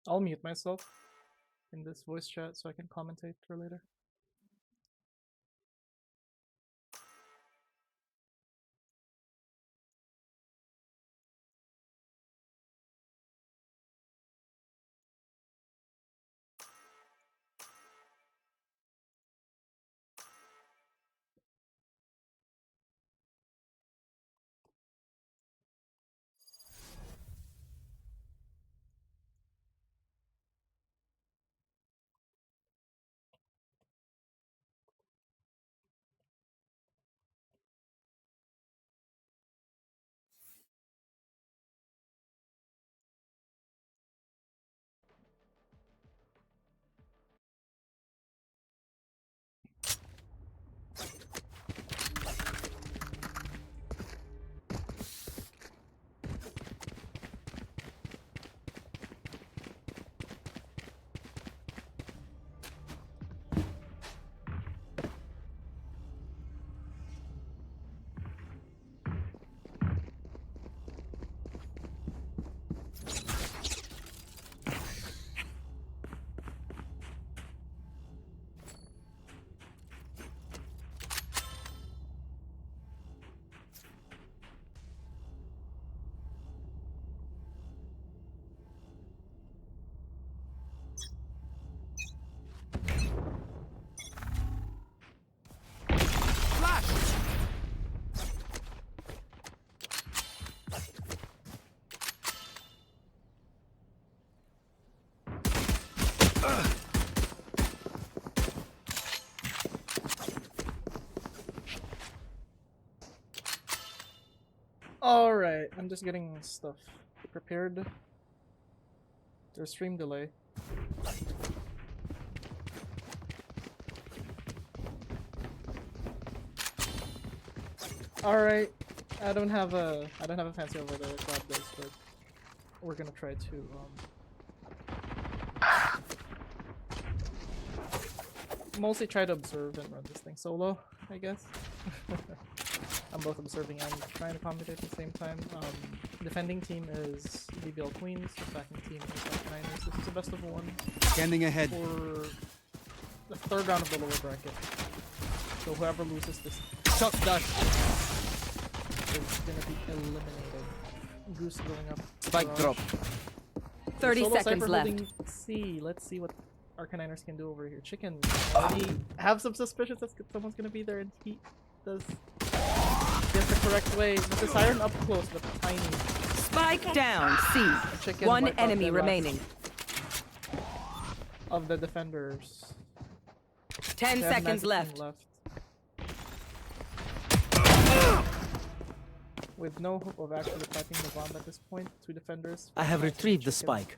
I'll mute myself in this voice chat so I can commentate for later. Alright, I'm just getting stuff prepared. There's stream delay. Alright, I don't have a fancy over the club does, but we're gonna try to mostly try to observe and run this thing solo, I guess. I'm both observing and trying to commentate at the same time. Defending team is BBL Queens, attacking team is Arcaniners. This is a best of one. Scanning ahead. For the third round of the lower bracket. So whoever loses this Shot dash. is gonna be eliminated. Goose going up. Spike drop. 30 Solo seconds Cypher left. holding C. Let's see what Arcaniners can do over here. Chicken. I have some suspicions that someone's gonna be there, and he does get the correct way. With the siren up close, but tiny. Spike down, C. Chicken One wiped out enemy the last remaining. of the defenders. 10 They have seconds Magic left. With no hope of actually fighting the bomb at this point, two defenders. I have Magic retrieved the Chicken. spike.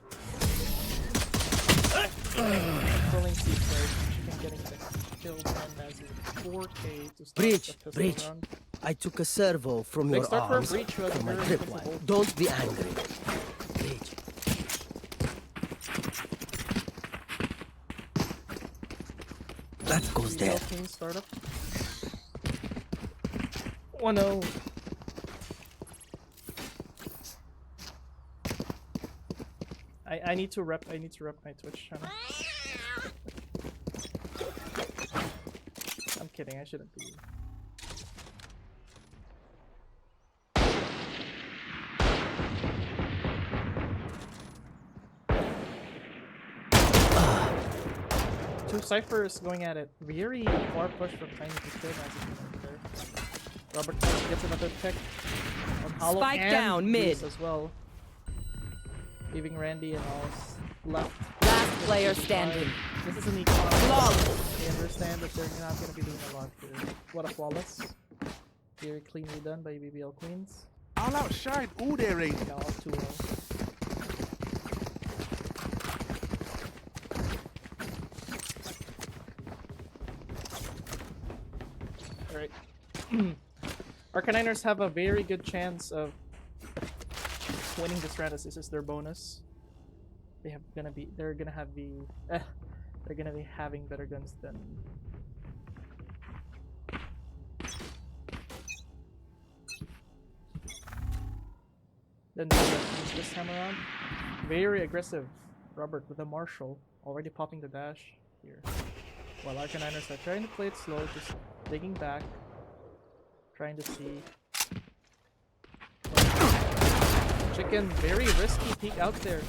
Pulling C first, Chicken getting the kill and as 4K to start Breach, the pistol breach. round. I took a servo from Big your start for a arms breach who has for my very tripwire. expensive ult. Don't be angry. Breach. That goes there. BBL Queens startup. 1-0. I need to rep my Twitch channel. I'm kidding, I shouldn't be. Two Cyphers going at it. Very far push from Tiny to kill Magic there. Robert gets another pick on Hollow Spike and down, Goose mid. as well. Leaving Randy and all left. Last player standing. This is an econ. Flawless. They understand that they're not going to be doing a lot here. What a flawless. Very cleanly done by BBL Queens. I'll outshine all their aim. Now up 2-0. Alright. Arcaniners have a very good chance of winning this round as this is their bonus. They're gonna be having better guns than the Dolphins this time around. Very aggressive. Robert with a Marshall, already popping the dash here. While Arcaniners are trying to play it slow, just digging back, trying to see. Chicken, very risky peek out there.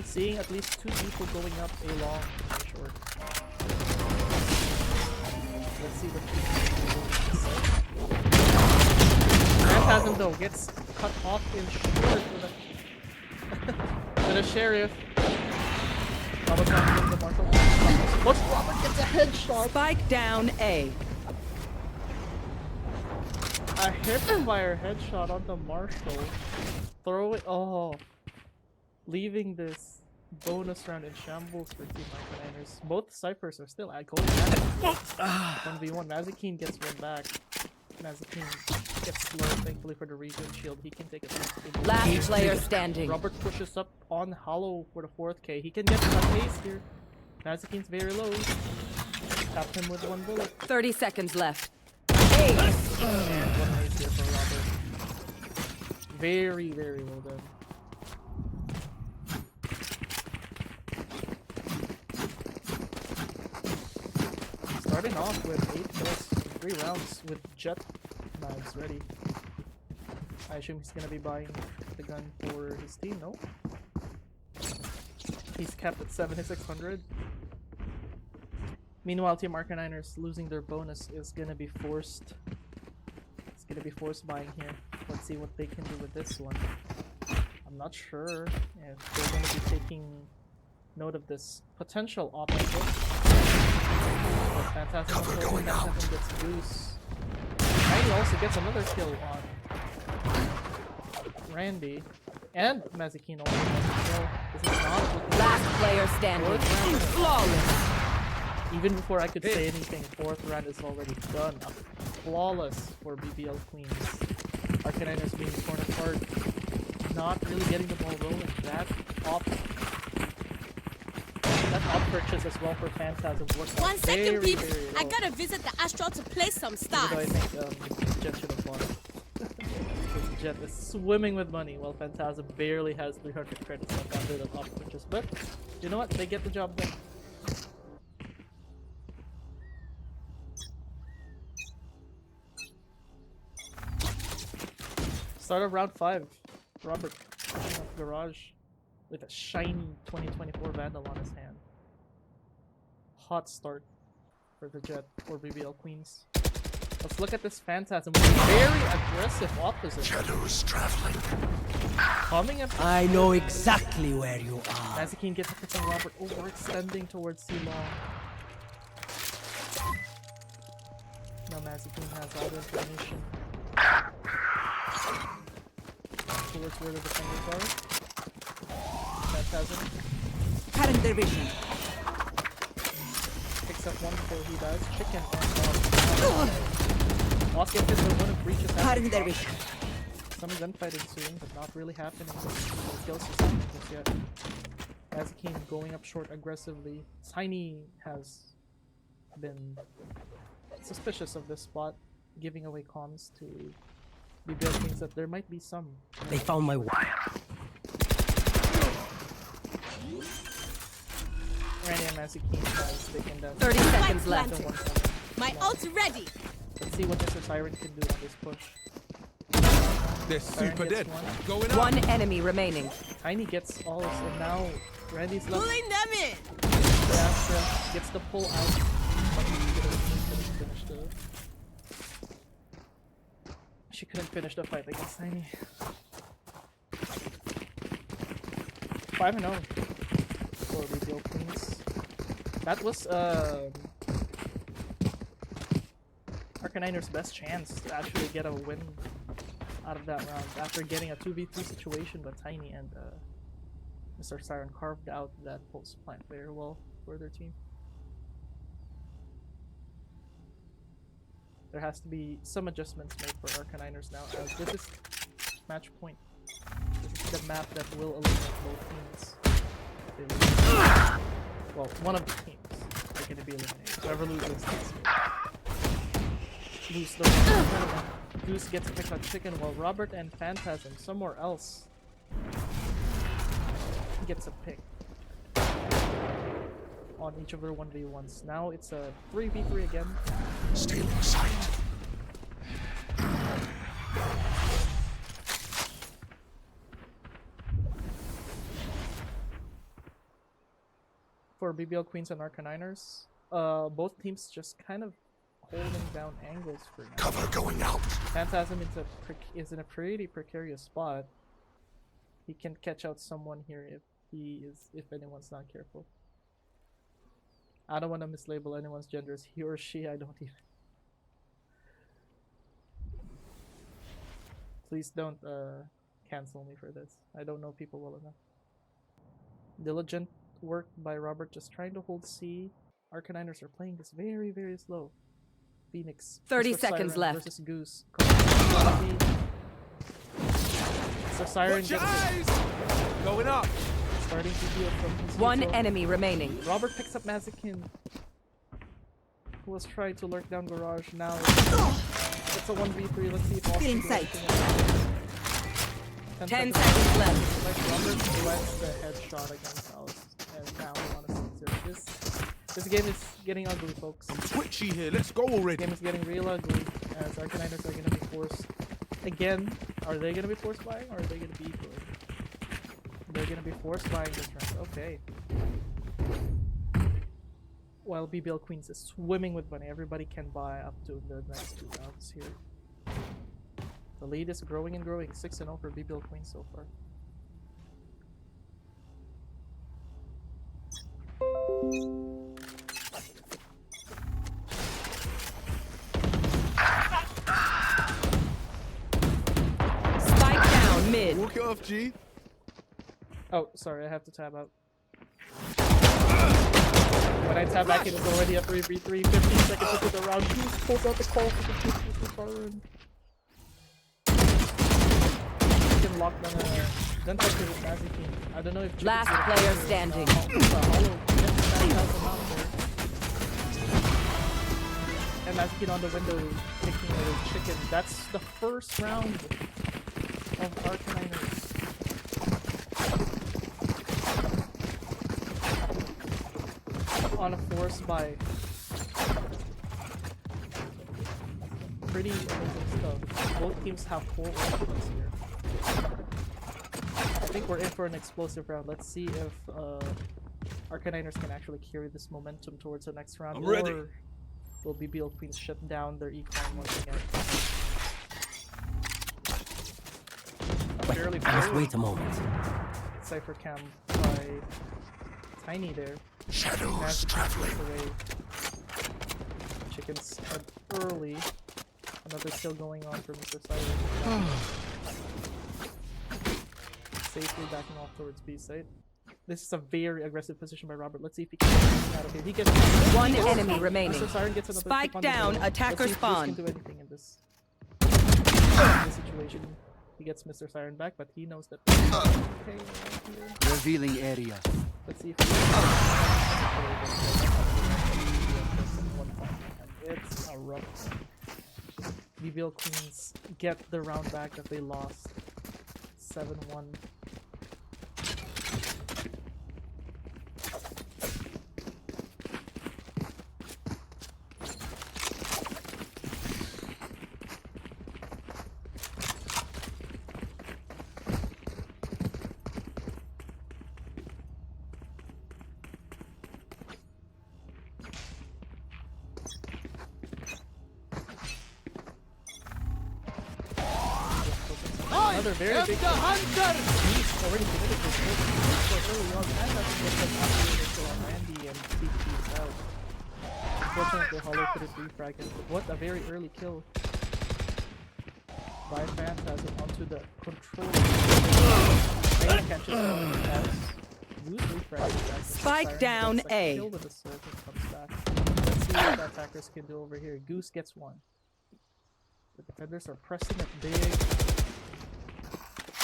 Seeing at least 2 people going up a long and a short. Let's see what Phantasm though gets cut off in short with a with a sheriff. Robert finds the Marshall. What's Robert gets a headshot? Spike down A. A hipfire headshot on the Marshall. Throw it. Oh, leaving this bonus round in shambles for Team Arcaniners. Both Cyphers are still at gold. 1v1. Mazikeen gets one back. Mazikeen gets slow, thankfully for the regen shield. He can take it. Last player standing. Robert pushes up on Hollow for the 4th K. He can get some haste here. Mazikeen's very low. Tapped him with 1 bullet. 30 seconds left. And 1 haste here for Robert. Very, very well done. Starting off with 8 kills, 3 rounds with jet knives ready. I assume he's gonna be buying the gun for his team, no? He's capped at 7600. Meanwhile, Team Arcaniners losing their bonus is gonna be forced. It's gonna be forced buying here. Let's see what they can do with this one. I'm not sure if they're gonna be taking note of this potential offensive. Fantastic. Fantastic gets Goose. Randy also gets another kill on Randy. And Mazikeen also gets a kill. This is not looking Last player standing. Flawless. Even before I could say anything, 4th round is already done. Flawless for BBL Queens. Arcaniners being torn apart. Not really getting the ball rolling. That op purchase as well for Phantasm worked out 1 second, very, peeps. very I well. gotta visit the Astral to play some Even though I stars. think Jet should have won. Because Jet is swimming with money while Phantasm barely has 300 credits left after the op purchase. But you know what? They get the job done. Start of round 5. Robert opening up garage with a shiny 2024 Vandal on his hand. Hot start for the Jet for BBL Queens. Let's look at this Phantasm with a very aggressive opposite. Shadows traveling. Coming up. I know exactly where you are. Mazikeen gets a pick on Robert, overextending towards C-Long. Now Mazikeen has all the information towards where the defenders are. Phantasm Current division. picks up one before he dies. Chicken on Moss gets hit with one of breaches. Current division. Some gunfighting soon, but not really happening. No kills just yet. Mazikeen going up short aggressively. Tiny has been suspicious of this spot, giving away comms to BBL Queens that there might be some. They found my wire. Randy and Mazikeen has taken down 30 seconds left. and 1-7. My ult ready. Let's see what Mr. Siren can do on this push. They're Siren super gets dead. one. Going up. One enemy remaining. Tiny gets all, and now Randy's left. Pulling them in. Astra gets the pull out. But she couldn't finish the fight against Tiny. 5-0 for BBL Queens. That was Arcaniners' best chance to actually get a win out of that round after getting a 2v3 situation, but Tiny and Mr. Siren carved out that pulse plant very well for their team. There has to be some adjustments made for Arcaniners now, as this is match point. This is the map that will eliminate both teams. They lose. Well, one of the teams are going to be eliminated. Whoever loses this lose the tournament. Goose gets to pick up Chicken, while Robert and Phantasm somewhere else gets a pick. on each of their 1v1s. Now it's a 3v3 again. Stealing sight. For BBL Queens and Arcaniners, both teams just kind of holding down angles for now. Cover going out. Phantasm is in a pretty precarious spot. He can catch out someone here if anyone's not careful. I don't want to mislabel anyone's genders, he or she, I don't even. Please don't cancel me for this. I don't know people well enough. Diligent work by Robert, just trying to hold C. Arcaniners are playing this very, very slow. Phoenix. 30 Mr. seconds Siren left. Versus Goose. So Siren Watch your gets it. eyes. Going up. Starting to heal from his One neutral. enemy remaining. Robert picks up Mazikin, who was trying to lurk down Garage. Now it's a 1v3. Let's see if Austin Feeling do safe. anything. 10 seconds left. Like Robert blends the headshot against Alice, and now we want to see this game is getting ugly, folks. I'm twitchy here. Let's go This already. game is getting real ugly, as Arcaniners are going to be forced. Again, are they going to be forced buying, or are they going to be equaling? They're going to be forced buying this round. Okay. While BBL Queens is swimming with money, everybody can buy up to the next 2 rounds here. The lead is growing and growing. 6-0 for BBL Queens so far. Spike down mid. Walk it off, G. Oh, sorry, I have to tab out. When I tab back, it is already a 3v3. 15 seconds into the round. Goose pulls out the call for the Siren. He can lock down a gun touch with Mazikin. I don't know if Chicken's Last gonna player capture, standing. Hollow gets Phantasm out there. And Mazikin on the window taking a chicken. That's the first round of Arcaniners. On a force by pretty amazing stuff. Both teams have full offense here. I think we're in for an explosive round. Let's see if Arcaniners can actually carry this momentum towards the next round. I'm ready. Or will BBL Queens shut down their econ once again? Barely Just forward. wait a moment. Cypher cam by Tiny there. Shadows Magic traveling. away. Chickens early. Another kill going on for Mr. Siren. Safely backing off towards B site. This is a very aggressive position by Robert. Let's see if he can get out of here. He gets One enemy remaining. Mr. Siren gets another Spike kick on the down, middle. attacker Let's see if Goose spawn. can do anything in this situation. He gets Mr. Siren back, but he knows that. Okay, right here. Revealing area. Let's see if he it's a rough one. BBL Queens get the round back that they lost. 7-1. Another very big hunter! He's already committed to this so early on. And that's what the operator still on Randy and CT's out. Unfortunately, Hollow couldn't refrag him. What a very early kill by Phantasm onto the control. They catches on as Goose refrags back. Spike down gets a A. kill with a sword and comes back. Let's see what the attackers can do over here. Goose gets one. The defenders are pressing it big.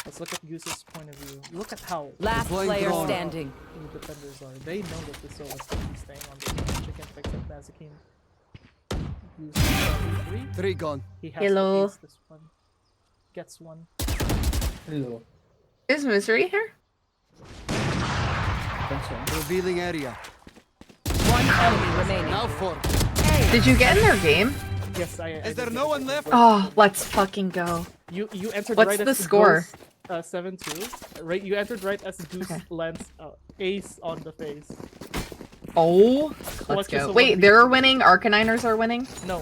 Let's look at Goose's point of view. Look at how Last player drone. standing. the defenders are. They know that this is going to be staying on the chicken picks up Mazikin. Goose 3. Three gone. He has Hello. to ace this one. Gets one. Hello. Is Misery here? Revealing area. One enemy remaining. Now for. Did you get in their game? Yes, I Is did there get no it. one left? Oh, let's fucking go. You entered What's right the as score? Ghost, 7-2. Right, you entered right as Goose Okay. lands ace on the face. Oh, let's Clutches go. of Wait, 1v2. they're winning. Arcaniners are winning. No,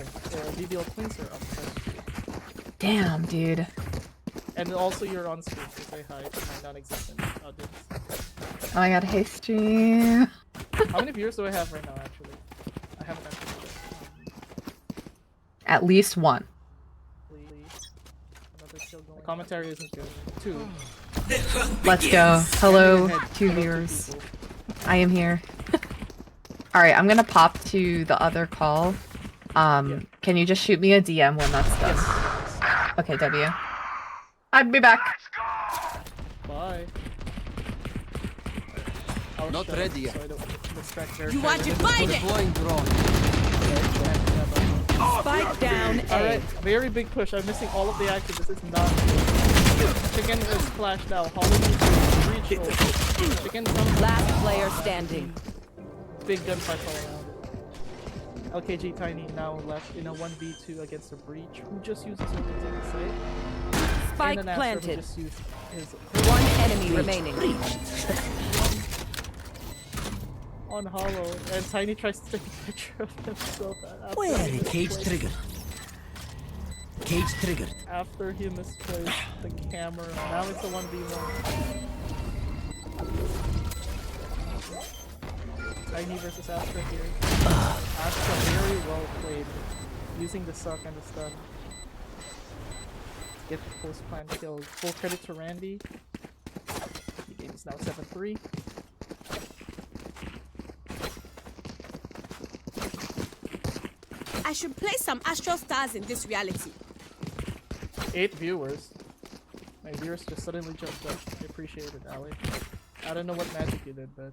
BBL Queens are up 7-2. Damn, dude. And also you're on screen, so say hi to my non-existent audience. Oh my god, hey stream. How many viewers do I have right now, actually? I haven't actually looked. At least one. Please. Another kill going. The commentary isn't good. 2. Let's go. Hello, Hello, 2 viewers. people. I am here. Alright, I'm gonna pop to the other call. Yeah. Can you just shoot me a DM when that's done? Yes. Okay, W. I'd be back. Bye. I'll Not shut up ready yet. So I don't distract their You want to camera. find it? Deploying drone. Spike down A. Alright, very big push. I'm missing all of the action. This is not good. Chicken is flashed now. Holly needs to reach over. Chicken comes. Last player standing. Big gunfight all around. LKG Tiny now left in a 1v2 against a Breach who just uses her to take a site. Spike and an Astra who planted. just used his One enemy remaining. on Hollow, and Tiny tries to take a picture of himself after Where he cage misplaced- triggered? Cage triggered. After he misplaced the camera. Now it's a 1v1. Tiny versus Astra here. Astra very well played, using the suck and the stun. Get the post plan kill. Full credit to Randy. The game is now 7-3. I should play some Astral Stars in this reality. 8 viewers. My viewers just suddenly jumped up. I appreciate it, Ali. I don't know what magic you did, but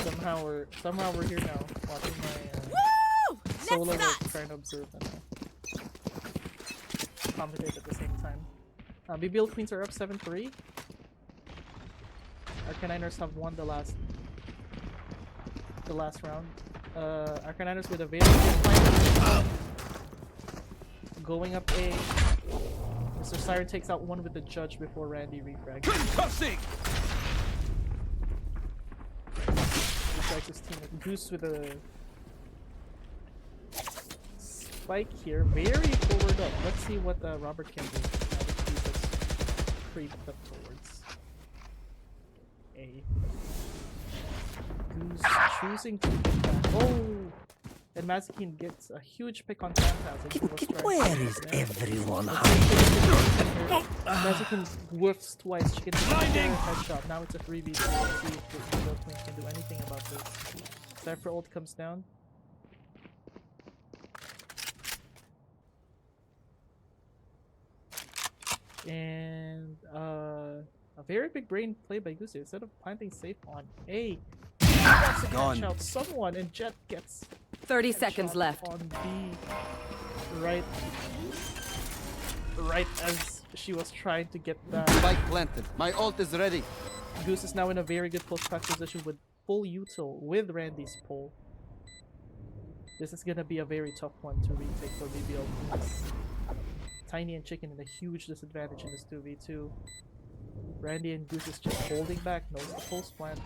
somehow we're here now, watching my Woo! solo Let's work, start. trying to observe and commentate at the same time. BBL Queens are up 7-3. Arcaniners have won the last round. Arcaniners with a very good plan. Going up A. Mr. Siren takes out one with the judge before Randy refrags. Concussing! Refrags his team. Goose with a spike here. Very forward up. Let's see what Robert can do. Now that Goose has creeped up towards A. Goose choosing to get back. Oh! And Mazikeen gets a huge pick on Phantasm. Where is everyone? Mazikeen whiffs twice. She gets a headshot. Now it's a 3v2. Let's see if the BBL Queens can do anything about this. Cypher ult comes down. And a very big brain play by Goose. Instead of planting safe on A, Gone. out someone, and Jet gets 30 seconds headshot left. on B. Right as she was trying to get that. Spike planted. My ult is ready. Goose is now in a very good post-pack position with full util with Randy's pull. This is gonna be a very tough one to retake for BBL Queens. Tiny and Chicken in a huge disadvantage in this 2v2. Randy and Goose is just holding back, knows the post plan.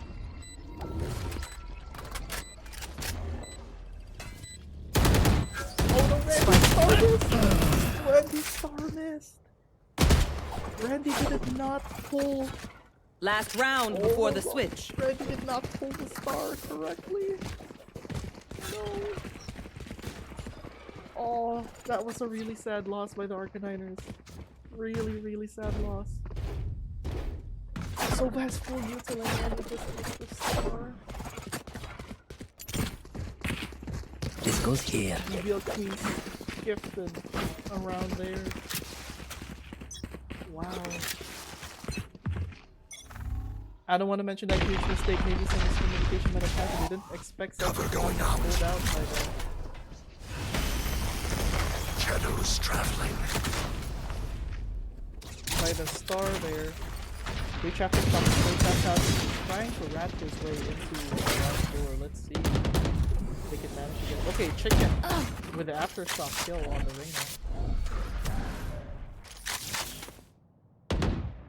Oh no, Randy star missed! Randy star missed! Randy did not pull. Last round before the switch. Randy did not pull the star correctly. No. Oh, that was a really sad loss by the Arcaniners. Really, really sad loss. So best full util and Randy just missed the star. This goes here. BBL Queens gifted around there. Wow. I don't want to mention that huge mistake, maybe some miscommunication might have happened. We didn't expect Cover something going to out. pulled out by Shadows traveling. the star there. Reach after shot. Trying to rat his way into the last door. Let's see if they can manage to get. Okay, chicken with the aftershock kill on the Reyna.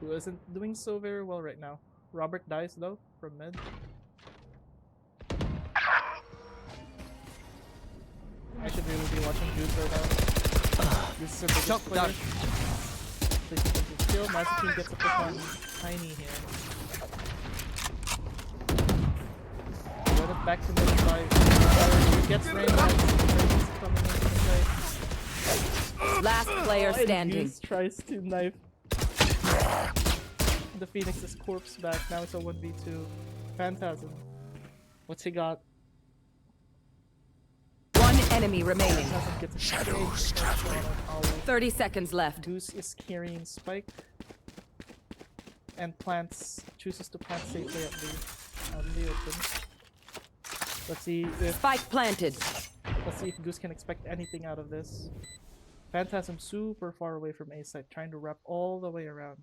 Who isn't doing so very well right now. Robert dies though from mid. I should really be watching Juice right now. This is our biggest player. Please get this kill. Mazikeen gets a pick on Tiny here. Run it back to mid 5. Gets Rainbow. Coming into the play. Last player And standing. Goose tries to knife the Phoenix's corpse back. Now it's a 1v2. Phantasm. What's he got? One enemy remaining. Phantasm gets a shadows traveling. 30 seconds left. Goose is carrying Spike and chooses to plant safely out in the open. Let's see if Spike planted. Goose can expect anything out of this. Phantasm super far away from A site, trying to wrap all the way around.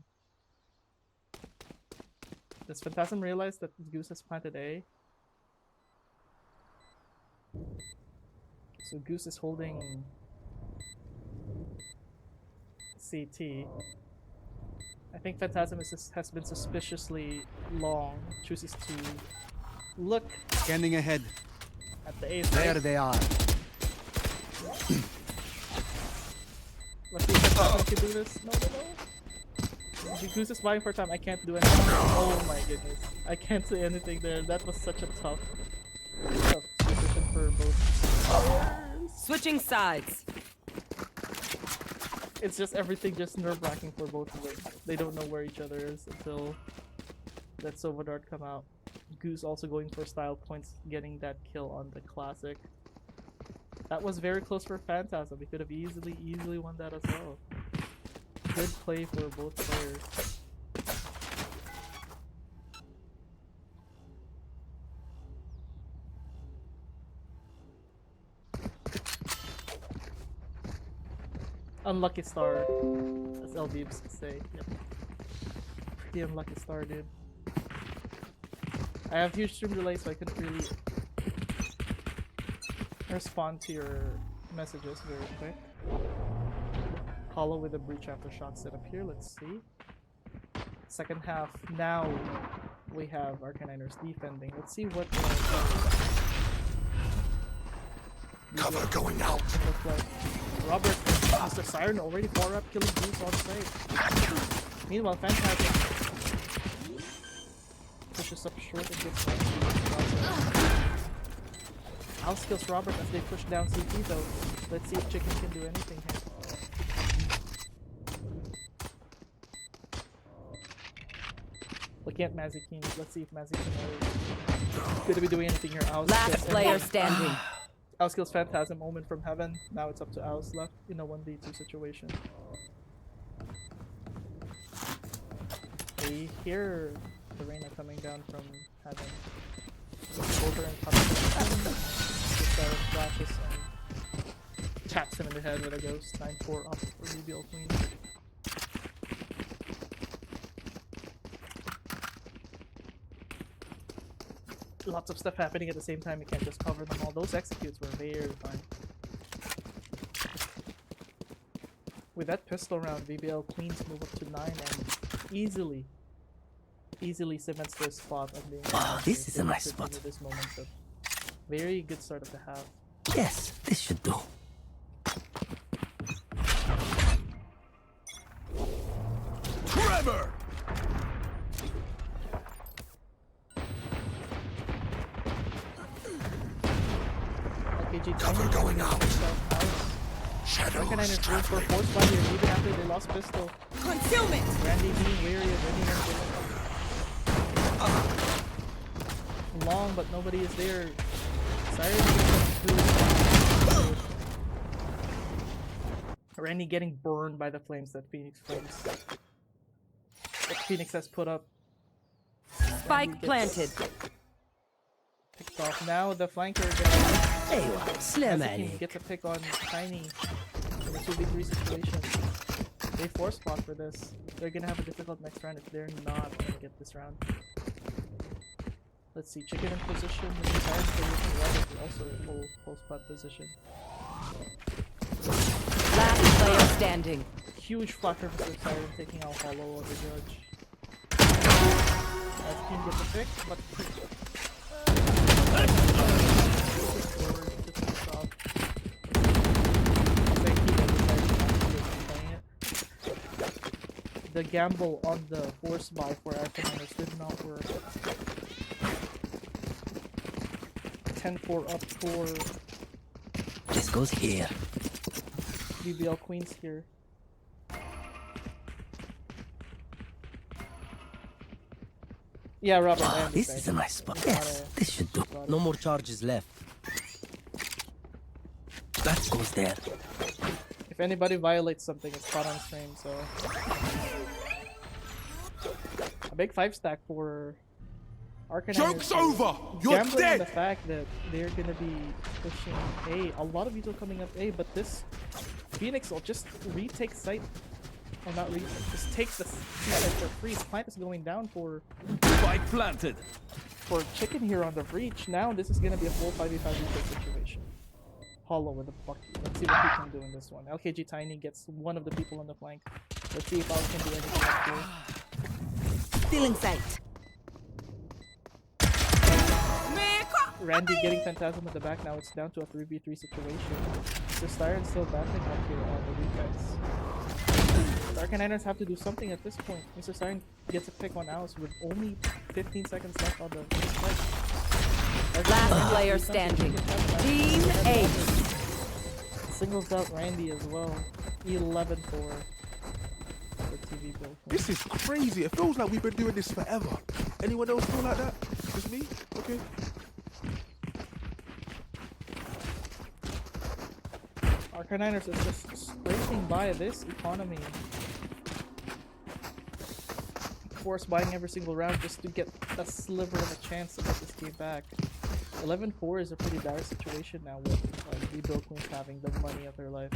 Does Phantasm realize that Goose has planted A? So Goose is holding CT. I think Phantasm has been suspiciously long. Chooses to look Scanning ahead. at the A There site. they are. Let's see if Phantasm can do this. No. Goose is buying for time. I can't do anything. Oh my goodness. I can't say anything there. That was such a tough position for both players. Switching sides. It's just everything just nerve-wracking for both of them. They don't know where each other is until that Sova Dart come out. Goose also going for style points, getting that kill on the classic. That was very close for Phantasm. He could have easily won that as well. Good play for both players. Unlucky star, as LBs say. Yep. Pretty unlucky star, dude. I have huge stream delay, so I couldn't really respond to your messages very quick. Hollow with a breach aftershock set up here. Let's see. Second half. Now we have Arcaniners defending. Let's see what Cover going out. look like. Robert, Mr. Siren already 4 up, killing Goose on site. Meanwhile, Phantasm pushes up short and gets outkills Robert as they push down CT though. Let's see if Chicken can do anything here. Looking at Mazikeen, let's see if Mazikeen is going to be doing anything here. Last player standing. Ouskills Phantasm, Omen from Heaven. Now it's up to Aus left in a 1v2 situation. We hear the Reyna coming down from Heaven. Over and top flashes and taps him in the head with a ghost. 9-4 up for BBL Queens. Lots of stuff happening at the same time, you can't just cover them all. Those executes were very fine. With that pistol round, BBL Queens move up to 9 and easily cements their spot on being this is a nice spot. This momentum. Very good start of the half. Yes, this should do. Trevor! Cover going out. Shadows Arcaniners going for a force body here, even after they lost pistol. Concealment! Randy being wary of anyone. Long, but nobody is there. Randy getting burned by the flames that Phoenix has put up. Spike planted. Picked off. Now the flanker ايوه سلام Mazikeen عليك. gets a pick on Tiny in a 2v3 situation. They force spot for this. They're gonna have a difficult next round if they're not gonna get this round. Let's see, chicken in position. The Sirens are looking right at also in full post plant position. Last player standing. Huge flatter for Siren taking out Hollow of the Judge. As team gets a pick, but the gamble on the force buy for Arcaniners did not work. 10-4 up for This goes here. BBL Queens here. Yeah, Robert. I This understand. is a nice spot. It's Yes, not a- this should do. No more charges left. That goes there. If anybody violates something, it's caught on stream, so... A big 5-stack for Arcaniners. Joke's over! You're Gambling on dead! the fact that they're gonna be pushing A. A lot of people coming up A, but this Phoenix will just retake site. Or not retake, just take the site for free. Plant is going down for Spike planted. chicken here on the breach. Now this is gonna be a full 5v5 retake situation. Hollow with a bucket. Let's see what he can do in this one. LKG Tiny gets one of the people on the flank. Let's see if I can do anything up here. Still in sight. Randy getting Phantasm at the back. Now it's down to a 3v3 situation. The Siren still backing up here on the defense. The Arcaniners have to do something at this point. Mr. Siren gets a pick on Alice with only 15 seconds left on the fight. Last player standing. Team 8. Singles out Randy as well. 11 for TV build. This is crazy. It feels like we've been doing this forever. Anyone else feel like that? Just me? Okay. Arcaniners is just scraping by this economy. Force buying every single round just to get a sliver of a chance to get this game back. 11-4 is a pretty dire situation now with BBL Queens having the money of their life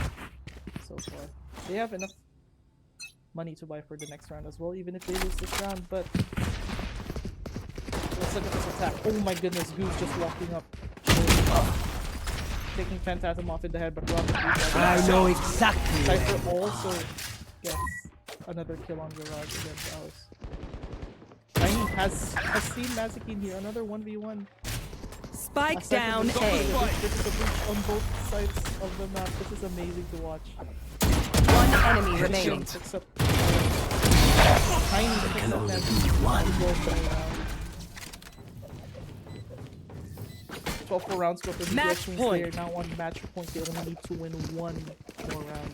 so far. They have enough money to buy for the next round as well, even if they lose this round, but let's look at this attack. Oh my goodness, Goose just walking up. Taking Phantasm off in the head, but Robert I know exactly. Cypher also gets another kill on Garage against Alice. Tiny has seen Mazikeen here, another 1v1. Spike down This A. is a breach on both sides of the map. This is amazing to watch. One enemy remaining. Except Tiny Can picks up only them. be one. 12 rounds go for Match BBL Queens. point. They are now on match point. They only need to win one more round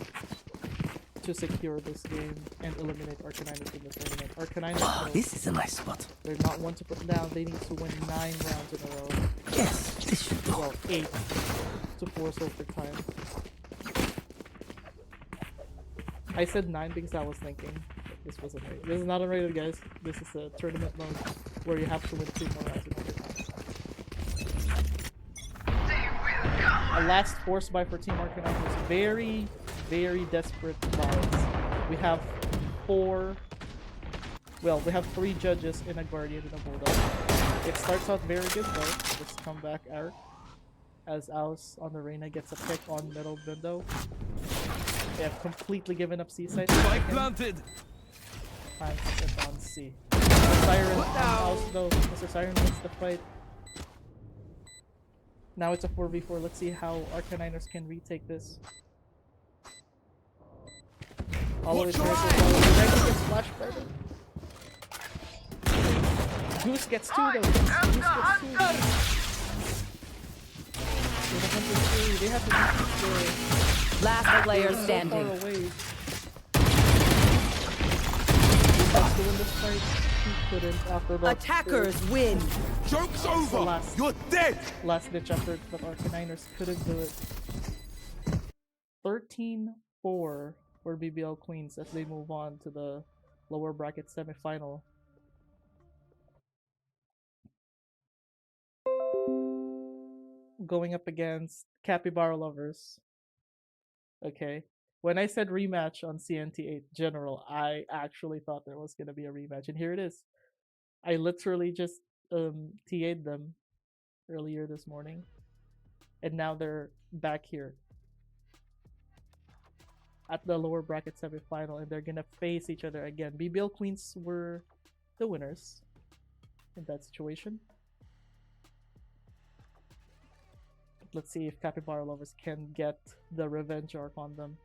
to secure this game and eliminate Arcaniners in the tournament. Arcaniners, This is a nice spot. they're not one to put down. They need to win 9 rounds in a row. Yes, this should do. Well, 8 to force overtime. I said 9 because I was thinking this wasn't right. This is not unrated, guys. This is a tournament mode where you have to win 2 more rounds in overtime. A last force buy for Team Arcaniners. Very, very desperate buys. We have 3 judges in a Guardian and a Bulldog. It starts out very good though. Let's come back Eric. As Alice on the Reyna gets a pick on middle window. They have completely given up C-side. Spike planted. Time to get on C. Mr. Siren on Alice though. Mr. Siren wins the fight. Now it's a 4v4. Let's see how Arcaniners can retake this. All of it gets flash further. Goose gets 2 though. Goose gets 2. With 103, they have to beat Last player so far standing. away. He has to win this fight. He couldn't after the Attackers win. Joke's over! last- You're dead! last ditch effort, but Arcaniners couldn't do it. 13-4 for BBL Queens as they move on to the lower bracket semifinal. Going up against Capybara Lovers. Okay. When I said rematch on CNT8 General, I actually thought there was gonna be a rematch, and here it is. I literally just TA'd them earlier this morning, and now they're back here at the lower bracket semifinal, and they're gonna face each other again. BBL Queens were the winners in that situation. Let's see if Capybara Lovers can get the revenge arc on them.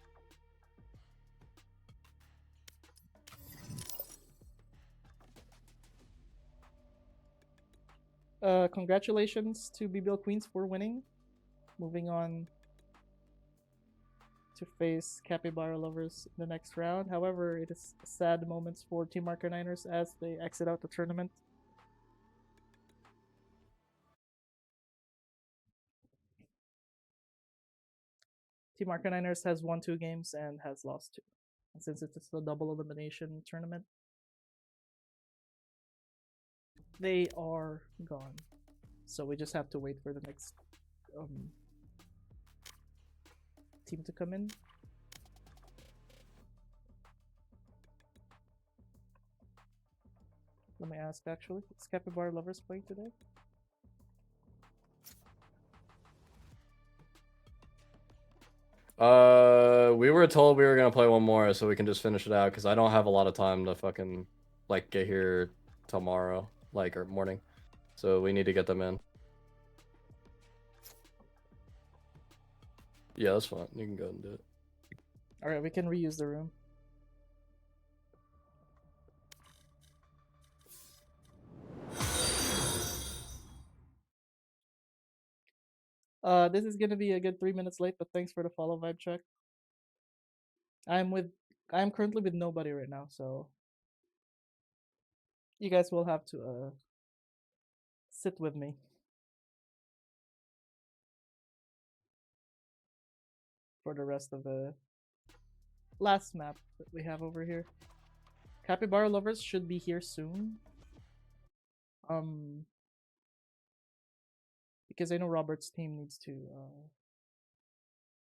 Congratulations to BBL Queens for winning. Moving on to face Capybara Lovers in the next round. However, it is sad moments for Team Arcaniners as they exit out the tournament. Team Arcaniners has won 2 games and has lost 2. And since it's a double elimination tournament, they are gone. So we just have to wait for the next team to come in. Let me ask actually, is Capybara Lovers playing today? We were told we were gonna play one more, so we can just finish it out, because I don't have a lot of time to fucking, like, get here tomorrow, like, or morning. So we need to get them in. Yeah, that's fine. You can go and do it. Alright, we can reuse the room. This is gonna be a good 3 minutes late, but thanks for the follow vibe check. I'm currently with nobody right now, so you guys will have to sit with me for the rest of the last map that we have over here. Capybara Lovers should be here soon. Because I know Robert's team needs to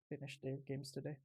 finish their games today.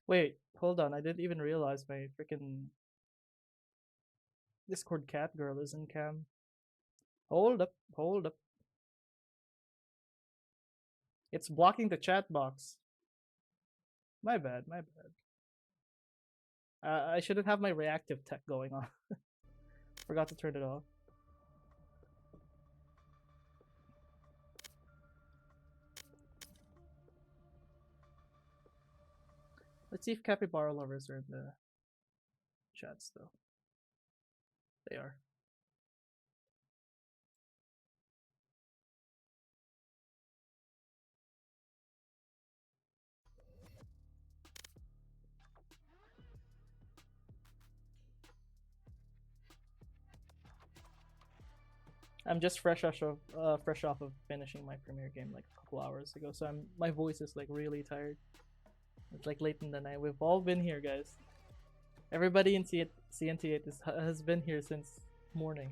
Wait, hold on. I didn't even realize my freaking Discord cat girl is in cam. Hold up, hold up. It's blocking the chat box. My bad, my bad. I shouldn't have my reactive tech going on. Forgot to turn it off. Let's see if Capybara Lovers are in the chat still. They are. I'm just fresh off of finishing my premiere game like a couple hours ago, so my voice is like really tired. It's like late in the night. We've all been here, guys. Everybody in CNT8 has been here since morning.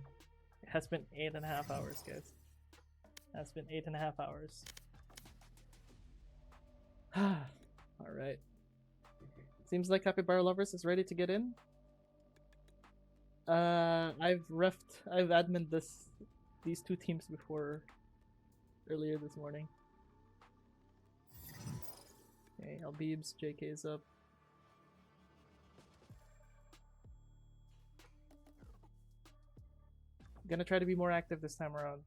It has been 8.5 hours, guys. It has been 8.5 hours. Alright. Seems like Capybara Lovers is ready to get in. I've admin these 2 teams before earlier this morning. Okay, Albeebs, JK is up. Gonna try to be more active this time around.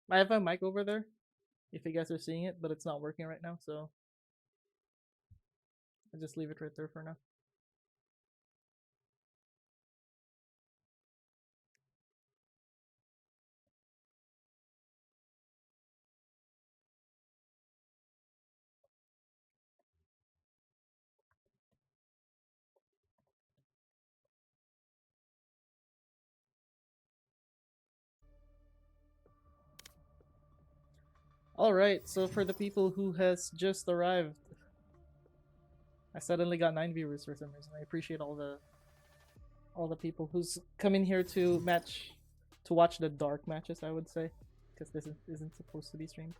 I have a mic over there, if you guys are seeing it, but it's not working right now, so I'll just leave it right there for now. Alright, so for the people who has just arrived, I suddenly got 9 viewers for some reason. I appreciate all the people who's come in here to watch the dark matches, I would say, because this isn't supposed to be streamed.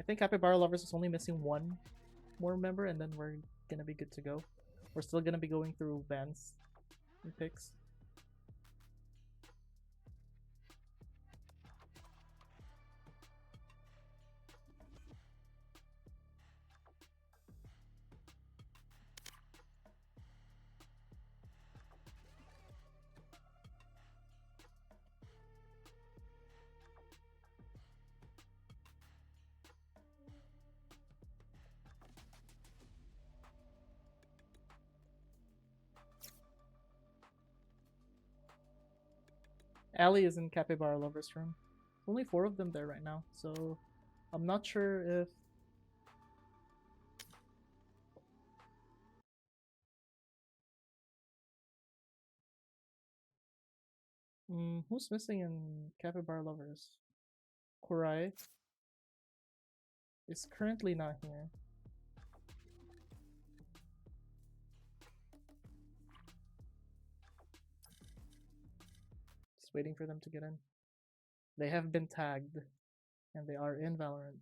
I think Capybara Lovers is only missing one more member, and then we're gonna be good to go. We're still gonna be going through bans and picks. Ali is in Capybara Lovers room. Only 4 of them there right now, so I'm not sure if who's missing in Capybara Lovers? Kurai is currently not here. Just waiting for them to get in. They have been tagged, and they are in Valorant.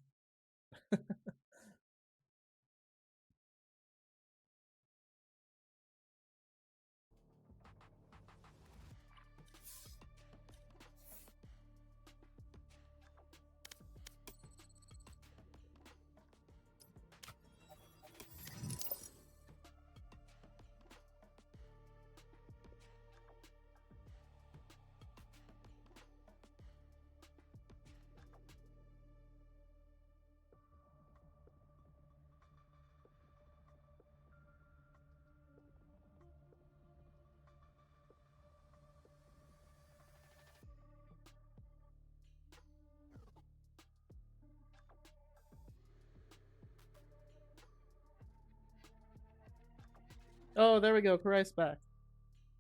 Oh, there we go. Kurai's back.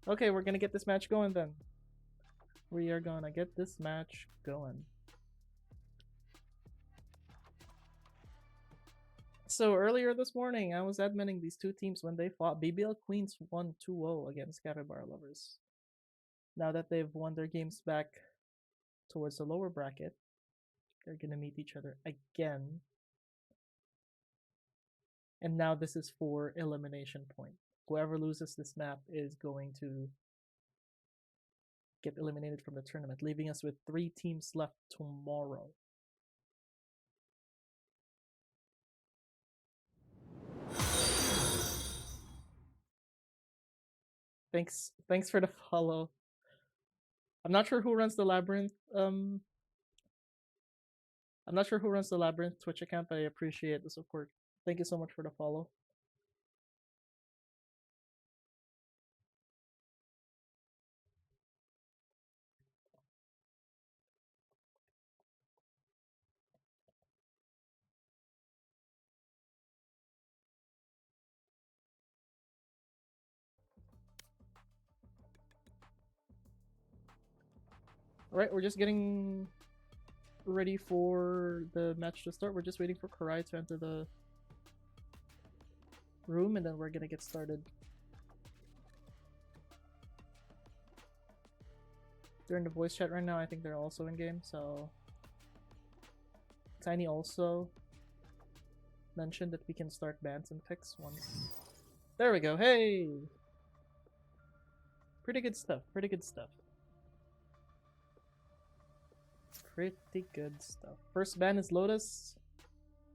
Okay, we're gonna get this match going then. We are gonna get this match going. So earlier this morning, I was adminning these two teams when they fought. BBL Queens won 2-0 against Capybara Lovers. Now that they've won their games back towards the lower bracket, they're gonna meet each other again. And now this is for elimination point. Whoever loses this map is going to get eliminated from the tournament, leaving us with 3 teams left tomorrow. Thanks for the follow. I'm not sure who runs the Labyrinth. I'm not sure who runs the Labyrinth Twitch account, but I appreciate the support. Thank you so much for the follow. Alright, we're just getting ready for the match to start. We're just waiting for Kurai to enter the room, and then we're gonna get started. They're in the voice chat right now. I think they're also in game, so Tiny also mentioned that we can start bans and picks once. There we go. Hey! Pretty good stuff. Pretty good stuff. pretty good stuff. First ban is Lotus.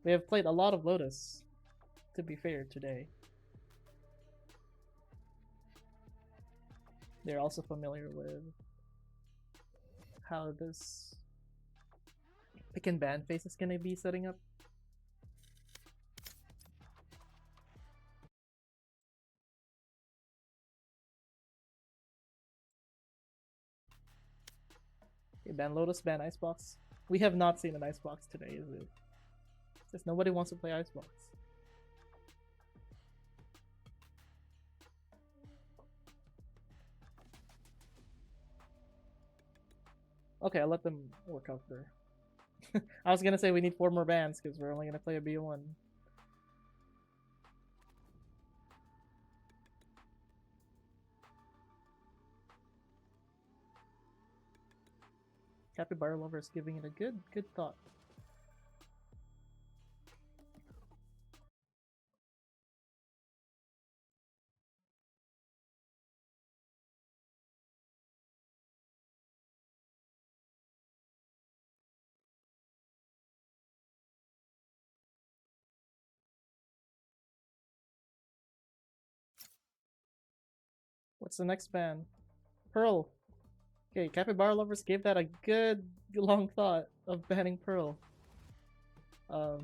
We have played a lot of Lotus, to be fair, today. They're also familiar with how this pick and ban phase is gonna be setting up. Okay, ban Lotus, ban Icebox. We have not seen an Icebox today, is it? Just nobody wants to play Icebox. Okay, I'll let them work out there. I was gonna say we need 4 more bans because we're only gonna play a B1. Capybara Lovers giving it a good thought. What's the next ban? Pearl. Okay, Capybara Lovers gave that a good long thought of banning Pearl. But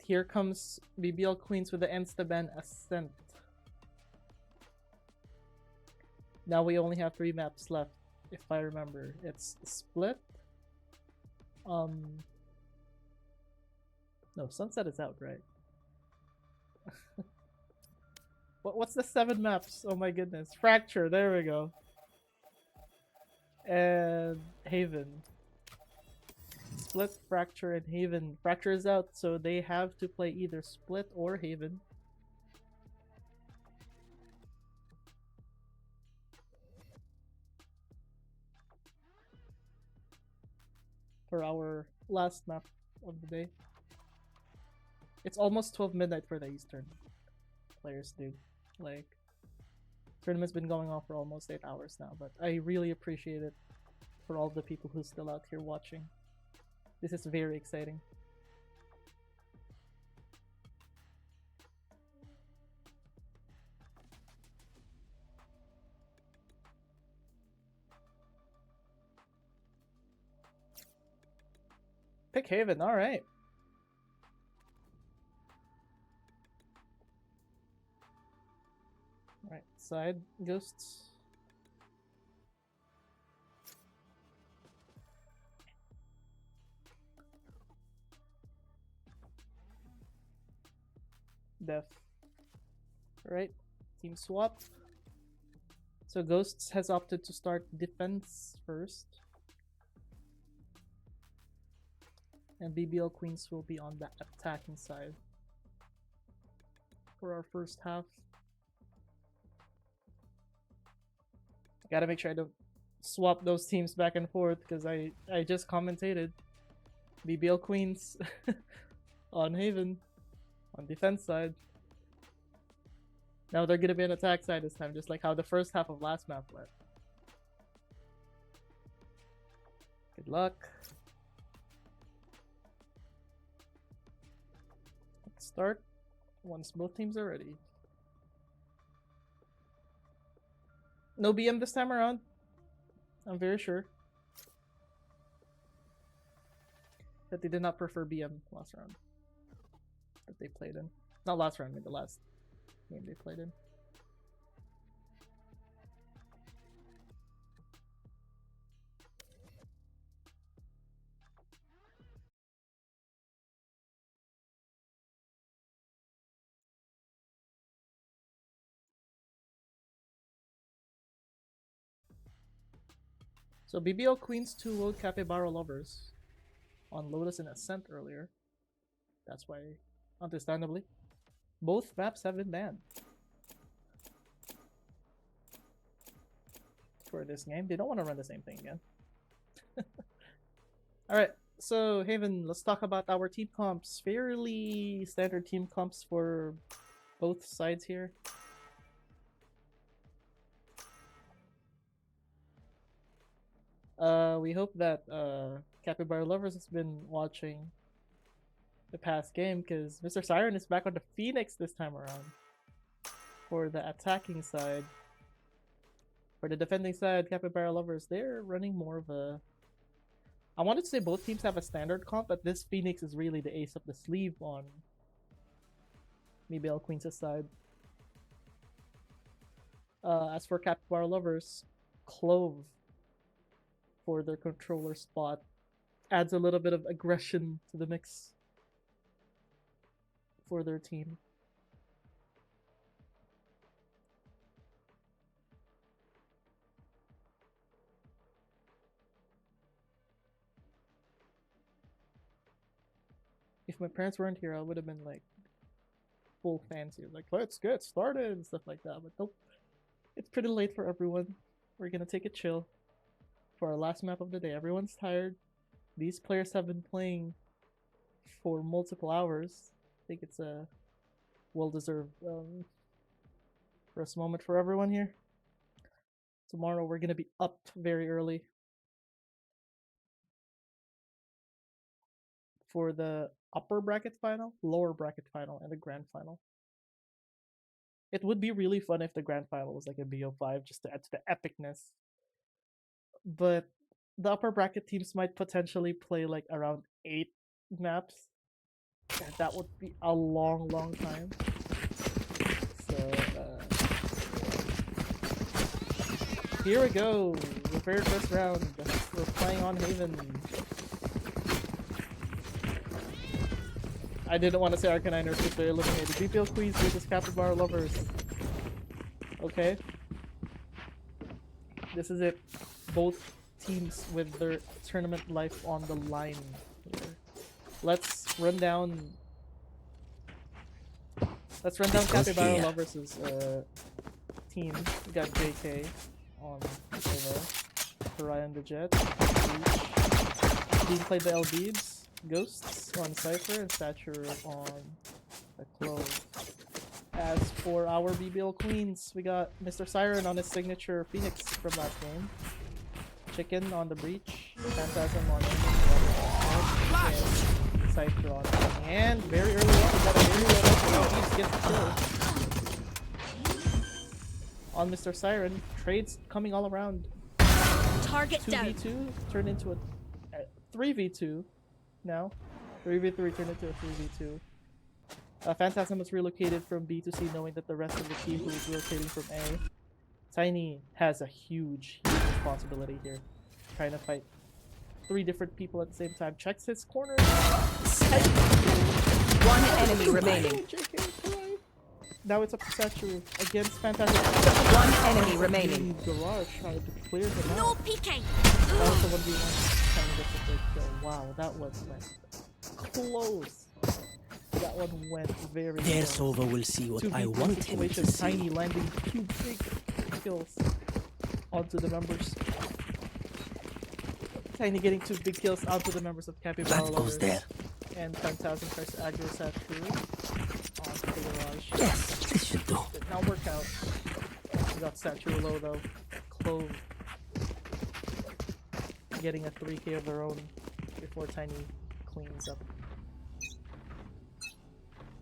here comes BBL Queens with the insta-ban Ascent. Now we only have 3 maps left, if I remember. It's Split. No, Sunset is out, right? What's the 7 maps? Oh my goodness. Fracture, there we go. And Haven. Split, Fracture, and Haven. Fracture is out, so they have to play either Split or Haven. For our last map of the day. It's almost 12 midnight for the Eastern players, dude. Like, tournament's been going on for almost 8 hours now, but I really appreciate it for all the people who's still out here watching. This is very exciting. Pick Haven, alright. Right, side ghosts. Def. Alright, team swap. So Ghosts has opted to start defense first. And BBL Queens will be on the attacking side for our first half. Gotta make sure I don't swap those teams back and forth because I just commentated BBL Queens on Haven on defense side. Now they're gonna be on attack side this time, just like how the first half of last map went. Good luck. Let's start once both teams are ready. No BM this time around. I'm very sure that they did not prefer BM last round that they played in. Not last round, I mean the last game they played in. So BBL Queens 2 load Capybara Lovers on Lotus and Ascent earlier. That's why, understandably, both maps have been banned for this game. They don't want to run the same thing again. Alright, so Haven, let's talk about our team comps. Fairly standard team comps for both sides here. We hope that Capybara Lovers has been watching the past game because Mr. Siren is back on the Phoenix this time around for the attacking side. For the defending side, Capybara Lovers, they're running more of a... I wanted to say both teams have a standard comp, but this Phoenix is really the ace up the sleeve on BBL Queens' side. As for Capybara Lovers, Clove for their controller spot adds a little bit of aggression to the mix for their team. If my parents weren't here, I would have been like full fancy, like let's get started and stuff like that. But nope, it's pretty late for everyone. We're gonna take it chill for our last map of the day. Everyone's tired. These players have been playing for multiple hours. I think it's a well-deserved rest moment for everyone here. Tomorrow we're gonna be up very early for the upper bracket final, lower bracket final, and the grand final. It would be really fun if the grand final was like a BO5 just to add to the epicness. But the upper bracket teams might potentially play like around 8 maps. And that would be a long time. So, here we go. The very first round. We're playing on Haven. I didn't want to say Arcaniners because they're eliminated. BBL Queens versus Capybara Lovers. Okay. This is it. Both teams with their tournament life on the line here. Let's run down Capybara Lovers' team. We got JK on Solo, Ryan the Jet, being played by LBs. Ghosts on Cypher and Stature on the Clove. As for our BBL Queens, we got Mr. Siren on his signature Phoenix from last game. Chicken on the Breach. Phantasm on and Cypher on. And very early on, we got a very low LBs gets the kill. On Mr. Siren, trades coming all around. Target 2v2 turned into a 3v2. Now, 3v3 turned into a 3v2. Phantasm was relocated from B to C, knowing that the rest of the team who was rotating from A. Tiny has a huge responsibility here, trying to fight 3 different people at the same time. Checks his corner. One enemy remaining. Now it's up to Satchel against Phantasm. One enemy remaining. Garage trying to clear them out. No PK. That was the 1v1. Tiny gets a big kill. Wow, that was like close. That one went very Their close. Sova will see what I 2v2 want him situation, to see. Tiny landing 2 big kills onto the members. Tiny getting 2 big kills onto the members of Capybara That Lovers. goes there. And Phantasm tries to aggro Satchel onto the garage. Yes, this should do. Did not work out. We got Satchel low though. Clove getting a 3k of their own before Tiny cleans up.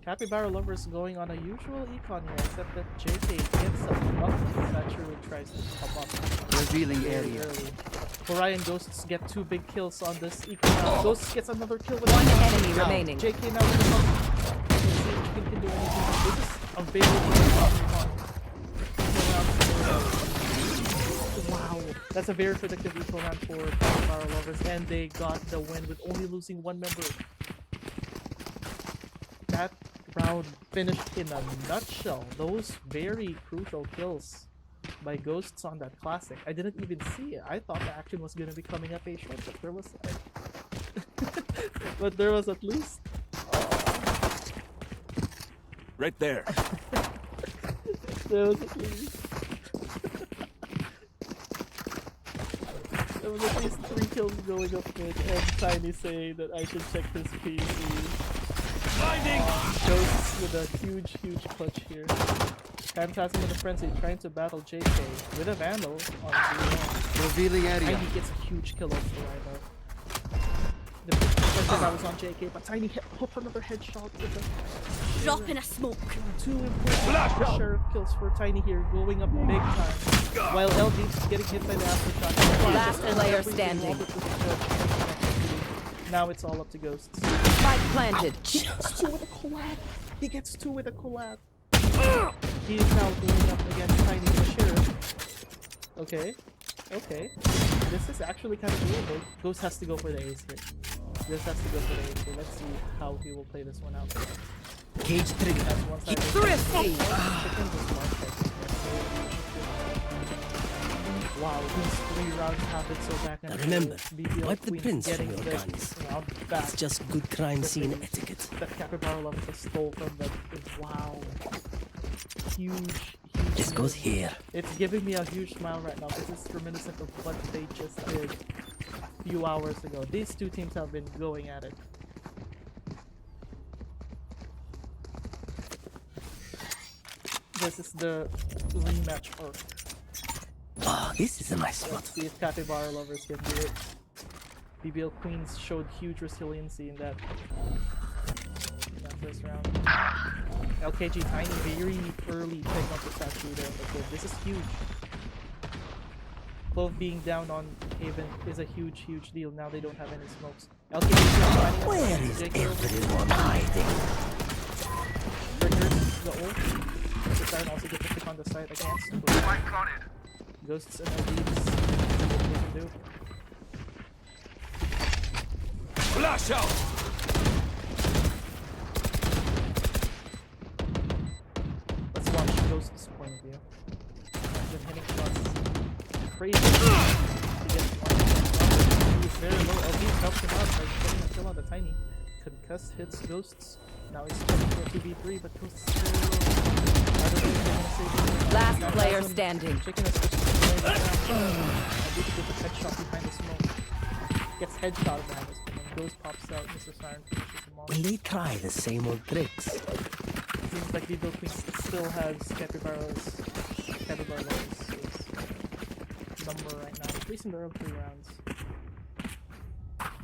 Capybara Lovers going on a usual econ here, except that JK gets a buff and Satchel tries to come up. Revealing Very area. early. Orion Ghosts get 2 big kills on this econ. Ghosts gets another kill with One enemy Now, remaining. JK now with the buff. Let's see if he can do anything. This is a very wow, that's a very predictive eco round for Capybara Lovers, and they got the win with only losing 1 member. That round finished in a nutshell. Those very crucial kills by Ghosts on that classic. I didn't even see it. I thought the action was gonna be coming up a short, but there was but there was at least Right there. there was at least there was at least 3 kills going up mid, and Tiny saying that I should check his PC. Blinding. Ghosts with a huge clutch here. Phantasm in a frenzy trying to battle JK with a Vandal on B1. Revealing area. Tiny gets a huge kill off the Rhino. The pressure that was on JK, but Tiny hooked another headshot with a Drop in a smoke. two important sheriff kills for Tiny here, going up big time. While LG's getting hit by the aftershock. Last player standing. Now it's all up to Ghosts. Spike planted. He gets two with a collab. He gets two with a collab. He is now going up against Tiny the Sheriff. Okay. Okay. This is actually kind of doable. Ghost has to go for the ace here. Ghost has to go for the ace here. Let's see how he will play this one out. Cage trigger. That's one side. Thrifty. Chicken just one second. Wow, these 3 rounds happened so back and Remember, BBL wipe the Queens prints from getting your the guns. round back. It's just good crime scene That etiquette. That Capybara Lovers stole from them is wow. Huge. This goes here. It's giving me a huge smile right now. This is reminiscent of what they just did a few hours ago. These two teams have been going at it. This is the rematch arc. Oh, this is a nice spot. Let's see if Capybara Lovers can do it. BBL Queens showed huge resiliency in that first round. LKG Tiny very early picking up the statue there. Okay, this is huge. Clove being down on Haven is a huge deal. Now they don't have any smokes. LKG Where is everyone hiding? triggers the ult. The side also get the pick on the side against. Ghosts and LBs. What they can do. Flash out! Let's watch Ghost's point of view. Been hitting shots crazy. He gets one. He's very low. LB helps him out by getting a kill on the Tiny. Concuss hits Ghosts. Now he's coming for 2v3, but Ghosts is very low. I don't know if they're gonna save him. Last Now player Jasmine- standing. Chicken is switching to play right now. I think he gets a headshot behind the smoke. Gets headshot behind the smoke. And Ghost pops out. Mr. Siren pushes him off. Will they try the same old tricks? Seems like BBL Queens still has Capybara Lovers' number right now, at least in the early 3 rounds.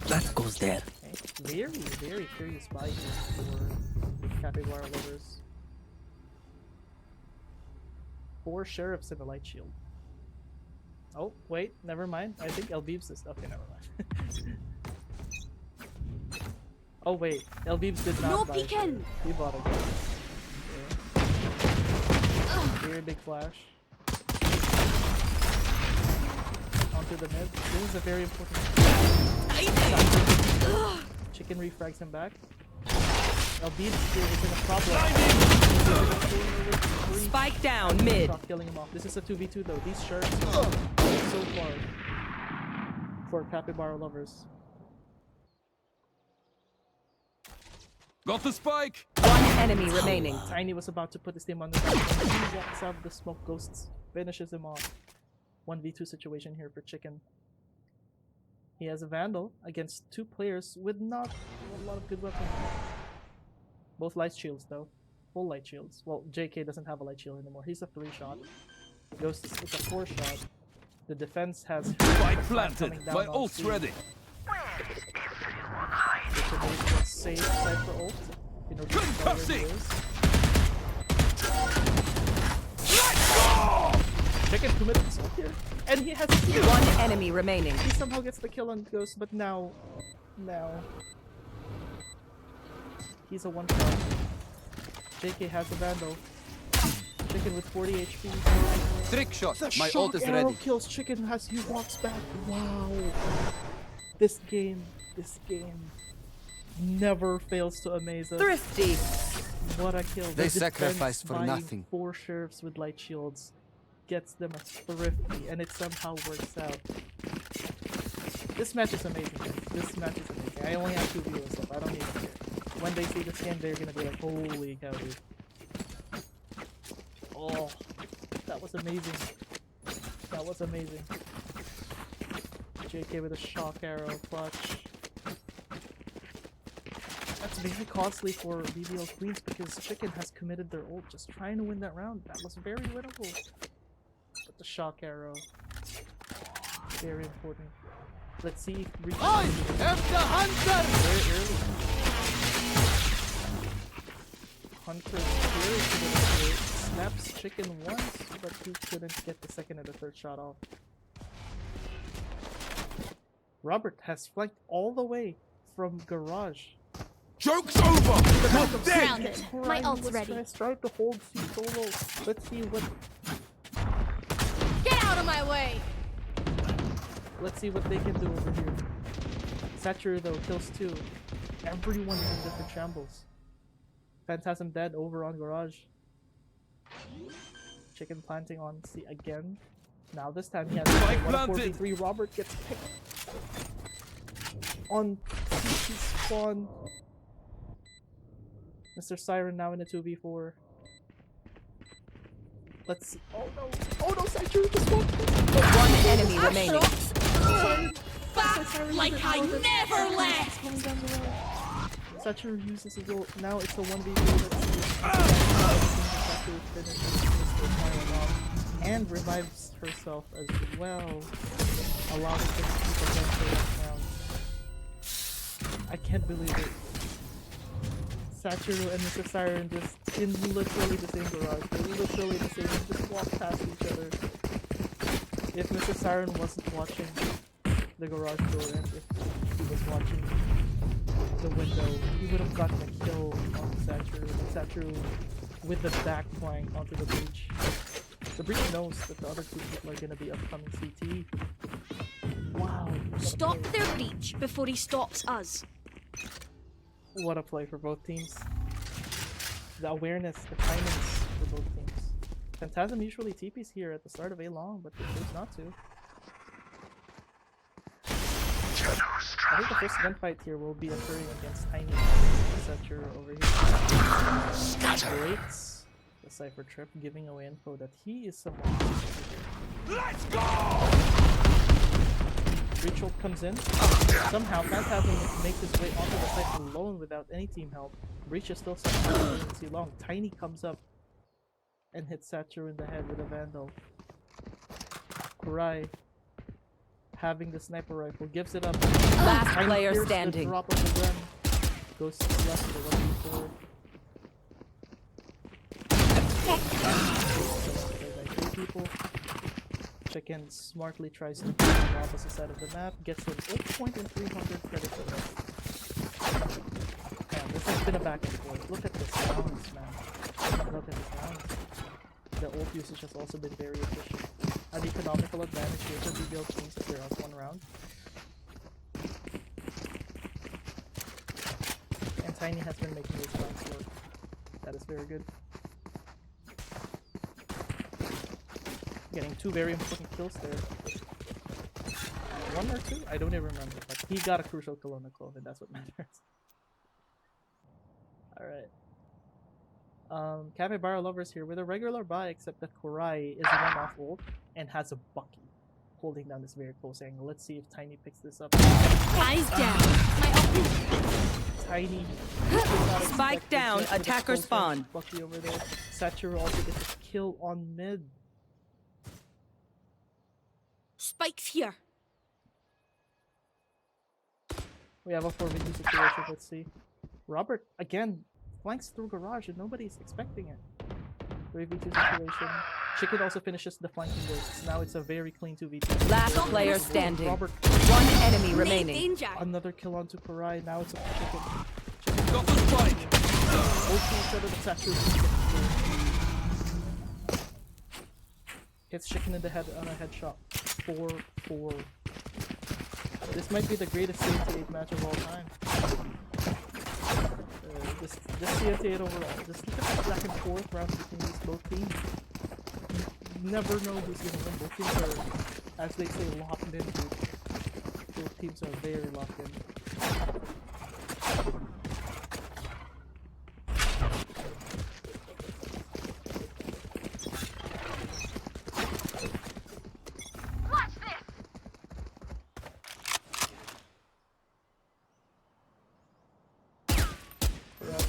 That goes there. Okay. Very curious buy here for Capybara Lovers. 4 sheriffs in the light shield. Oh, wait, never mind. I think Elbeebs is okay, never mind. Oh wait, Elbeebs did not No buy peeking. sheriff. He bought a gun. Very big flash. Onto the mid. This is a very important. Chicken refrags him back. Elbeebs is in a problem. Spike down mid. Not killing him off. This is a 2v2 though. These shirts are so far for Capybara Lovers. Got the spike! One enemy remaining. Tiny was about to put his team on the ground. He walks out the smoke. Ghosts finishes him off. 1v2 situation here for Chicken. He has a Vandal against 2 players with not a lot of good weapons. Both light shields though. Full light shields. Well, JK doesn't have a light shield anymore. He's a 3-shot. Ghost is a 4-shot. The defense has Spike planted! coming down My on ult's C. ready! Safe side for ult. In order to tell where he Concussing! is. Chicken committed himself here. And he has a kill. One enemy remaining. He somehow gets the kill on Ghost, but now he's a 1-shot. JK has a Vandal. Chicken with 40 HP. Trick shot! The My shock ult is arrow ready. kills Chicken as he walks back. Wow. This game never fails to amaze us. Thrifty. What a kill. They The sacrificed defense for buying nothing. 4 sheriffs with light shields gets them a thrifty, and it somehow works out. This match is amazing, guys. This match is amazing. I only have 2 viewers left. I don't even care. When they see this game, they're gonna be like, holy cow, dude. Oh, that was amazing. That was amazing. JK with a shock arrow, clutch. That's very costly for BBL Queens because Chicken has committed their ult just trying to win that round. That was very winnable. But the shock arrow. Very important. Let's see if we I am the hunter! very early. Hunter here to the plate. Snaps chicken once, but he couldn't get the second and the third shot off. Robert has flanked all the way from garage. Joke's over! You're dead! Grounded. My ult's ready. Trying to hold C solo. Let's see what. Get out of my way! Let's see what they can do over here. Satcher though kills 2. Everyone is in different shambles. Phantasm dead over on garage. Chicken planting on C again. Now this time he has Spike 143. Robert gets picked on CT spawn. Mr. Siren now in a 2v4. Let's see. Oh no! Oh no! Satcher just walked. One enemy remaining. Back like I never left! Satcher uses his ult. Now it's a 1v4. Let's see. Satcher finishes Mr. Siren off and revives herself as well, allowing him to keep again for that round. I can't believe it. Satcher and Mr. Siren just in literally the same garage. They're literally the same. They just walk past each other. If Mr. Siren wasn't watching the garage door and if he was watching the window, he would have gotten a kill on Satcher. Satcher with the back flying onto the breach. The breach knows that the other 2 people are gonna be upcoming CT. Wow. Stop their breach before he stops us. What a play for both teams. The awareness, the timings for both teams. Phantasm usually TPs here at the start of A long, but they chose not to. I think the first gunfight here will be occurring against Tiny Satcher over here. Breaks the Cypher Trip, giving away info that he is someone. Let's go! Ritual comes in. Somehow Phantasm makes his way onto the site alone without any team help. Breach is still too long. Tiny comes up and hits Satcher in the head with a Vandal. Kurai, having the sniper rifle, gives it up. Last Tiny player hears the standing. drop of the gun. Goes to the left for 1v4. People. Chicken smartly tries to be on the opposite side of the map, gets an 8 point and 300 credit for that. Man, this has been a back and forth. Look at this rounds, man. Look at this rounds. The ult usage has also been very efficient. An economical advantage here for BBL Queens if they're out 1 round. And Tiny has been making his rounds work. That is very good. Getting 2 very important kills there. 1 or 2? I don't even remember, but he got a crucial kill on the Clove, and that's what matters. Alright. Capybara Lovers here with a regular buy, except that Kurai is one off ult and has a Bucky holding down this very close angle. Let's see if Tiny picks this up. Eyes down. My ult. Tiny. Spike down, with a attacker close range spawn. Bucky over there. Satcher also gets a kill on mid. Spike's here. We have a 4v2 situation, let's see. Robert, again, flanks through garage and nobody's expecting it. 3v2 situation. Chicken also finishes the flanking bursts. Now it's a very clean 2v2. Last player standing. Robert, One enemy Big remaining. danger. another kill onto Kurai. Now it's a Chicken. Got the spike! Both each other, the Satcher hits Chicken in the head on a headshot. 4-4. This might be the greatest CNT8 match of all time. This CNT8 overall. Just look at the back and forth rounds between these both teams. You never know who's gonna win. Both teams are, as they say, locked in, dude. Both teams are very locked in.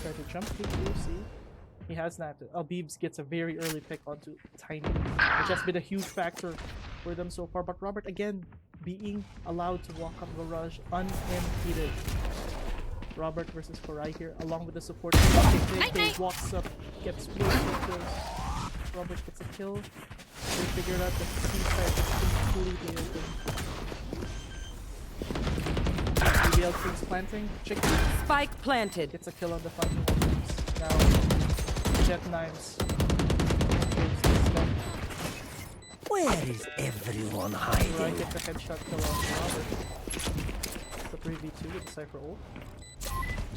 Try to jump to see. He has snapped it. Albeebs gets a very early pick onto Tiny, which has been a huge factor for them so far. But Robert again being allowed to walk up Garage unimpeded. Robert versus Korai here, along with the support. JK walks up, gets one kills. Robert gets a kill. They figured out that the C-side is completely open. BBL Queens planting. Chicken Spike planted. gets a kill on the fucking Wolves. Now, Jet Knives. Where is everyone Korai hiding? gets a headshot kill on Robert. It's a 3v2 with the Cypher ult.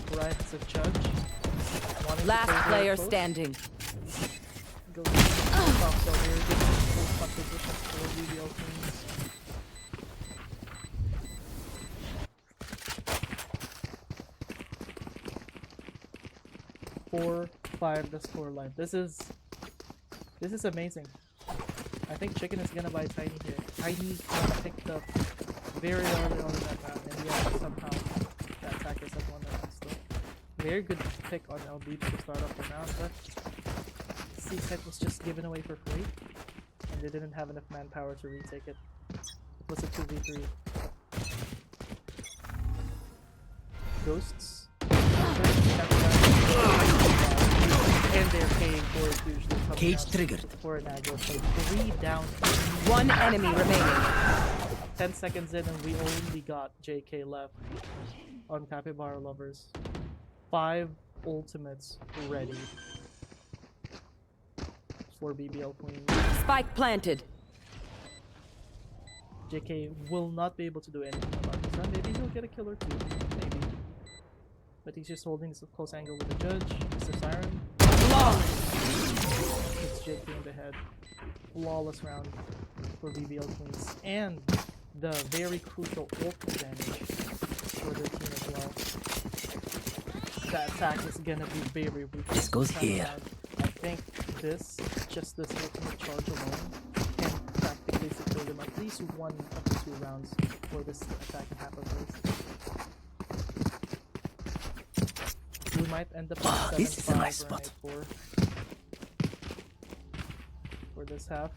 Korai is a judge. Wanting to Last play very player close. standing. Goes top so here, gets full front position for BBL Queens. Four, 5 the score line. This is amazing. I think Chicken is gonna buy Tiny here. Tiny picked up very early on in that round, and yet somehow the attackers have won that round still. Very good pick on LB to start off the round, but C-set was just given away for free, and they didn't have enough manpower to retake it. It was a 2v3. Ghosts. And they're paying for it usually. Cage triggered. For an aggro play. 3 down. One enemy remaining. 10 seconds in and we only got JK left on Capybara Lovers. 5 ultimates ready for BBL Queens. Spike planted. JK will not be able to do anything about this round. Maybe he'll get a kill or 2. Maybe. But he's just holding this close angle with the judge. Mr. Siren. It's JK in the head. Flawless round for BBL Queens. And the very crucial ult advantage for their team as well. That attack is gonna be very weak. This goes here. I think this ultimate charge alone can practically secure them at least 1 of the 2 rounds for this attack and half of this. We might end up with this is a 7-5 nice or an spot. 8-4 for this half.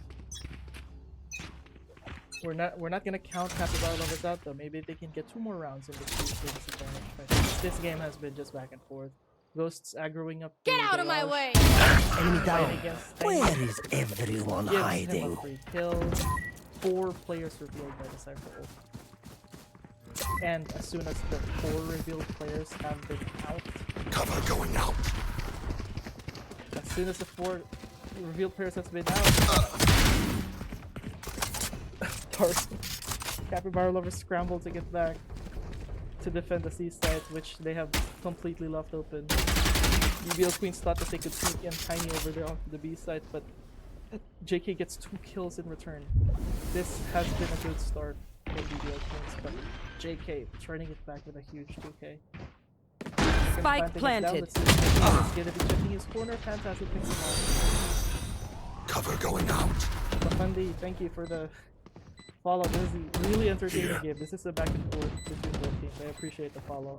We're not gonna count Capybara Lovers out though. Maybe they can get 2 more rounds in this disadvantage. But this game has been just back and forth. Ghosts aggroing up. Get out of my way! Enemy down. Against Where is everyone gives him a hiding? free kill. 4 players revealed by the Cypher ult. And as soon as the 4 revealed players have been out, Cover going out. as soon as the 4 revealed players has been out, Capybara Lovers scramble to get back to defend the C sides, which they have completely left open. BBL Queens thought that they could sneak in Tiny over there onto the B side, but JK gets 2 kills in return. This has been a good start for BBL Queens, but JK turning it back with a huge 2k. Spike planted. Let's get it checking his corner. Fantastic picks him off. Cover going out. Bafandi, thank you for the follow. This is a really entertaining game. This is a back and forth between both teams. I appreciate the follow.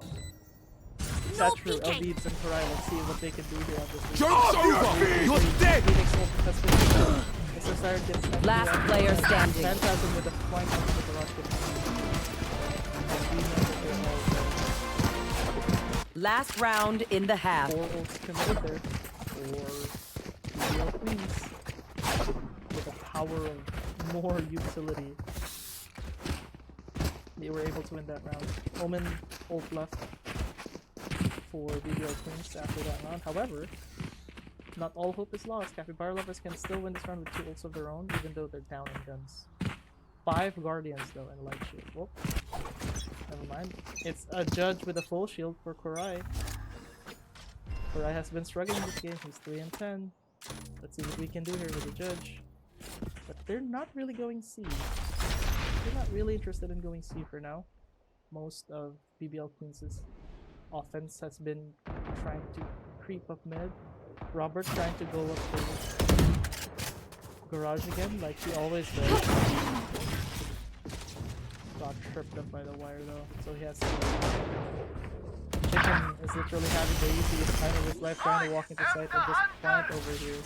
That's true. LBs and Korai, let's see what they can do here on this week. Joke's over! You're dead! Phoenix ult has been Mr. Siren gets empty Last out. player standing. Phantasm with a flank onto the garage gets Last round in the half. 4 ults committed there for BBL Queens with the power of more utility. They were able to win that round. Omen ult left for BBL Queens after that round. However, not all hope is lost. Capybara Lovers can still win this round with 2 ults of their own, even though they're down in guns. 5 Guardians though and light shield. Whoop. Never mind. It's a judge with a full shield for Korai. Korai has been struggling this game. He's 3-10. Let's see what we can do here with the judge. But they're not really going C. They're not really interested in going C for now. Most of BBL Queens' offense has been trying to creep up mid. Robert trying to go up for garage again, like he always does. Got tripped up by the wire though, so he has to. Chicken is literally having the easiest time of his life trying to walk into sight and just plant over here.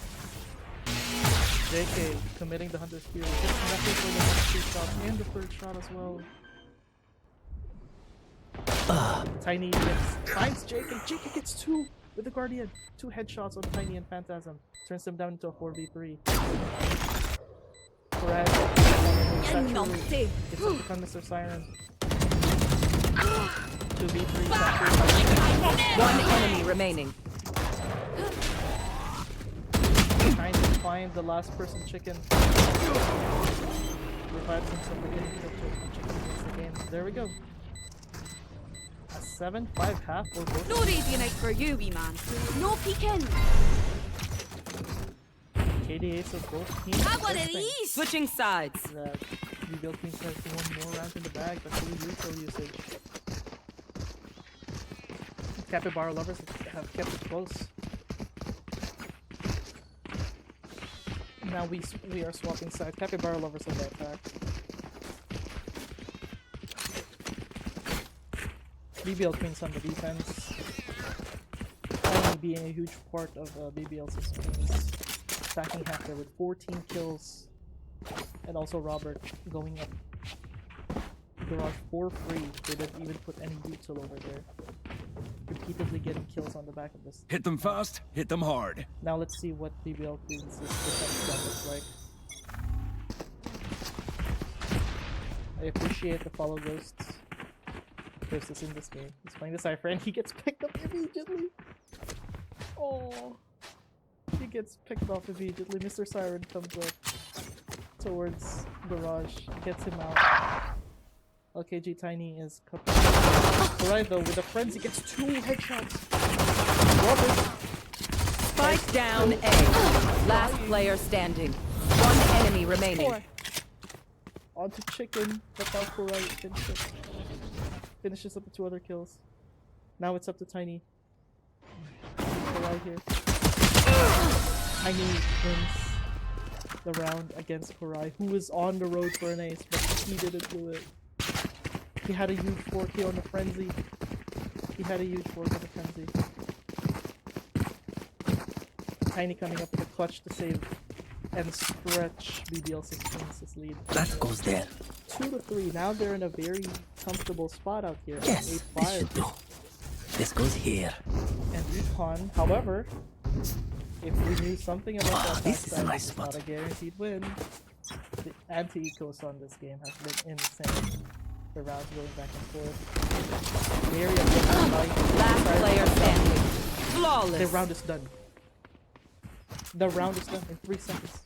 JK committing the Hunter's Fury, just nothing for the next 2 shots in. the third shot as well. Tiny finds Jake, and Jake gets 2 with the Guardian. 2 headshots on Tiny and Phantasm. Turns them down into a 4v3. Perez Naughty. gets up to become Mr. Siren. 2v3. One enemy remaining. Trying to find the last person chicken. Revives himself again to kill chicken against the game. There we go. A 7-5 half or both. No Radiant for you, wee man. No peeking. KDAs of both teams. Have one of First thing these. Switching sides. That BBL Queens has 1 more round in the bag, but full retail usage. Capybara Lovers have kept it close. Now we are swapping sides. Capybara Lovers on the attack. BBL Queens on the defense. Only being a huge part of BBL's Queens. Stacking half there with 14 kills. And also Robert going up garage for free. They didn't even put any util over there. Repeatedly getting kills on the back of this. Hit them fast, hit them hard. Now let's see what BBL Queens' defense looks like. I appreciate the follow ghosts. Ghost is in this game. He's playing the Cypher and he gets picked up immediately. Oh, he gets picked off immediately. Mr. Siren comes up towards Garage, gets him out. LKG Tiny is coupled. Alright though, with the frenzy gets 2 headshots. Robert. Spike down A. Last player standing. One enemy remaining. Onto chicken, but now Kurai finishes up the 2 other kills. Now it's up to Tiny. Kurai here. Tiny wins the round against Kurai, who was on the road for an ace, but he didn't do it. He had a huge 4K on the frenzy. Tiny coming up with a clutch to save and stretch BBL 16's lead. That goes there. 2-3. Now they're in a very comfortable spot out here. Yes, this should do. This goes here. And Econ, however, if we knew something about that this is a backside, nice it's spot. not a guaranteed win. The anti-ecos on this game has been insane. The rounds going back and forth. Very aggressive fight. Last player standing. Flawless. The round is done. The round is done in 3 seconds.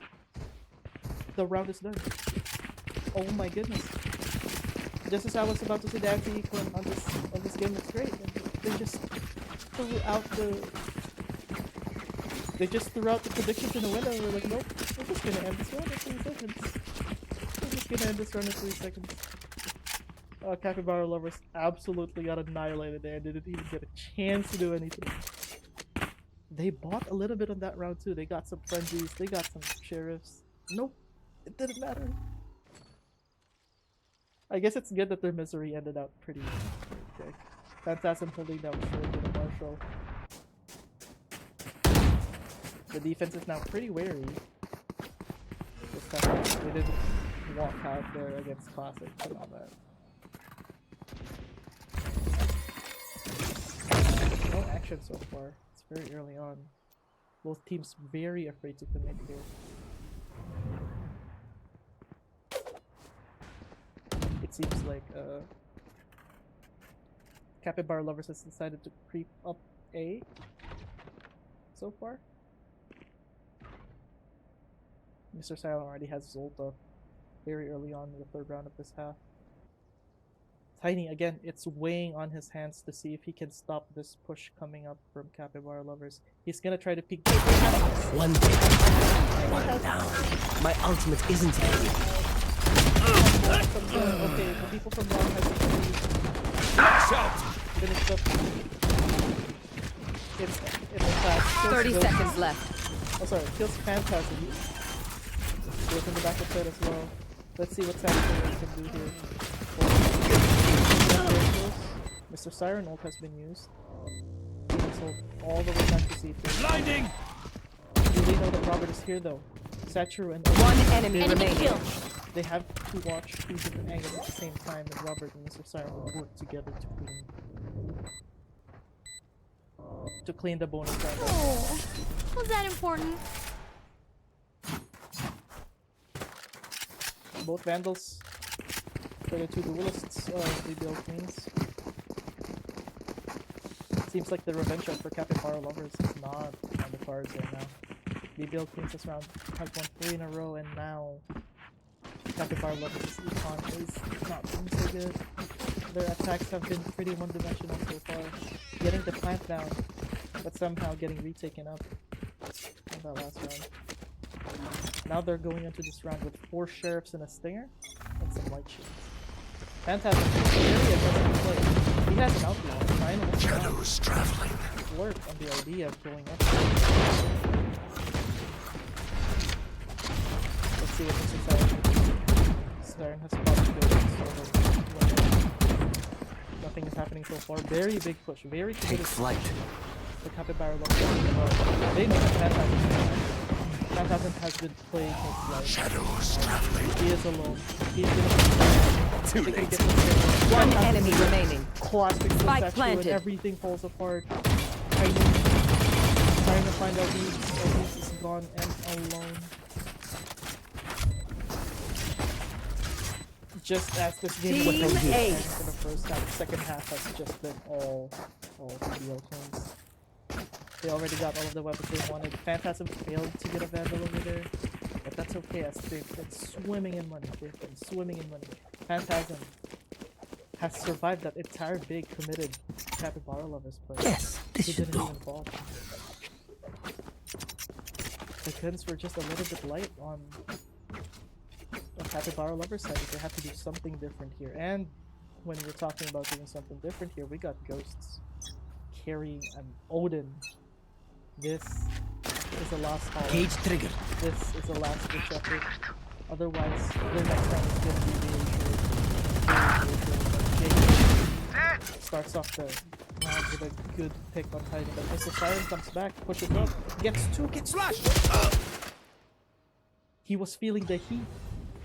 The round is done. Oh my goodness. Just as I was about to say the anti-eco on this game looks great. They just threw out the predictions in the window and we're like, nope, we're just gonna end this round in 3 seconds. Capybara Lovers absolutely got annihilated there and didn't even get a chance to do anything. They bought a little bit on that round too. They got some frenzies, they got some sheriffs. Nope, it didn't matter. I guess it's good that their misery ended up pretty quick. Phantasm holding down short with a Marshall. The defense is now pretty wary. They didn't walk out there against Classic and all that. No action so far. It's very early on. Both teams very afraid to commit here. It seems like Capybara Lovers has decided to creep up A so far. Mr. Silent already has his ult up very early on in the 3rd round of this half. Tiny, again, it's weighing on his hands to see if he can stop this push coming up from Capybara Lovers. He's gonna try to peek. One dead. One down. My ultimate isn't ready. Okay, the people from Long has finished up. It's fast. 30 seconds left. Oh, sorry, kills Phantasm. Goes in the back of the as well. Let's see what Saboteur can do here. Mr. Siren ult has been used. All the way back to C2. Blinding! Do they know that Robert is here though? Satchuru and One enemy Enemy remaining. kill. they have to watch two different angles at the same time, and Robert and Mr. Siren will work together to clean the bonus round. Oh, was that important? Both Vandals for the two duelists of BBL Queens. Seems like the revenge shot for Capybara Lovers is not on the cards right now. BBL Queens has won 3 in a row, and now Capybara Lovers' econ is not doing so good. Their attacks have been pretty one-dimensional so far. Getting the plant down, but somehow getting retaken up in that last round. Now they're going into this round with 4 sheriffs and a stinger, and some light shields. Fantastic. Very aggressive play. He has an outlaw. Finally, Shadows traveling. flirt on the idea of going up. Let's see what Mr. Siren has probably good. Nothing is happening so far. Very big push. Very Take committed. flight. The Capybara Lovers. They know that Phantasm has been playing his life. Shadows traveling. He is alone. He's gonna Too late. One enemy remaining. classic Spike and planted. everything falls apart. Trying to find out who's is gone and alone. Just as this game was Team ending Ace. for the first half, the second half has just been all BBL Queens. They already got all of the weapons they wanted. Phantasm failed to get a Vandal over there, but that's okay as they've been swimming in money. They've been swimming in money. Phantasm has survived that entire big committed Capybara Lovers play. Yes, this He should didn't do. even fall. The guns were just a little bit light on the Capybara Lovers side. They have to do something different here. And when we're talking about doing something different here, we got Ghosts carrying an Odin. This is a last call. Cage triggered. This is a last ditch effort. Otherwise, their next round is going to be Jake starts off the round with a good pick on Titan, but Mr. Siren comes back, pushes up, gets 2, gets slashed! He was feeling the heat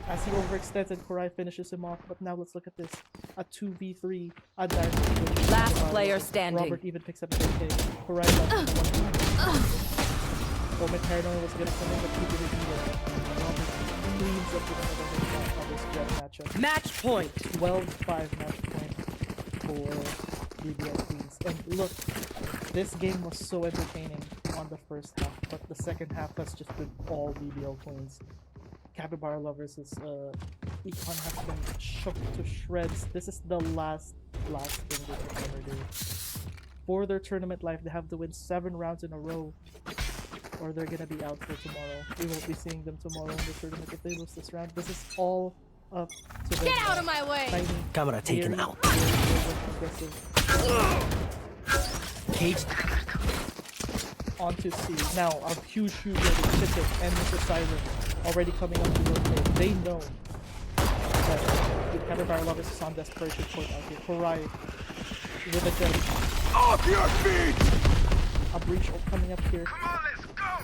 as he overextends and Korai finishes him off, but now let's look at this. A 2v3, a direct switch. Last player standing. Robert even picks up a AK. Korai left 1v. Moment Paranoia was gonna come in, but he didn't either. Robert cleans up with another hit on this jet matchup. Match point. 12-5 match point for BBL Queens. And look, this game was so entertaining on the first half, but the second half has just been all BBL Queens. Capybara Lovers' econ has been shook to shreds. This is the last thing they can ever do. For their tournament life, they have to win 7 rounds in a row, or they're gonna be out for tomorrow. We won't be seeing them tomorrow in the tournament if they lose this round. This is all up to them. Get out of my way! Tiny, Camera taken very, out. aggressive. Cage Onto C. Now, a huge ready. Ticket and Mr. Siren already coming up to rotate. They know that the Capybara Lovers is on desperation point out here. Korai with a jet. Off your feet! A breach coming up here.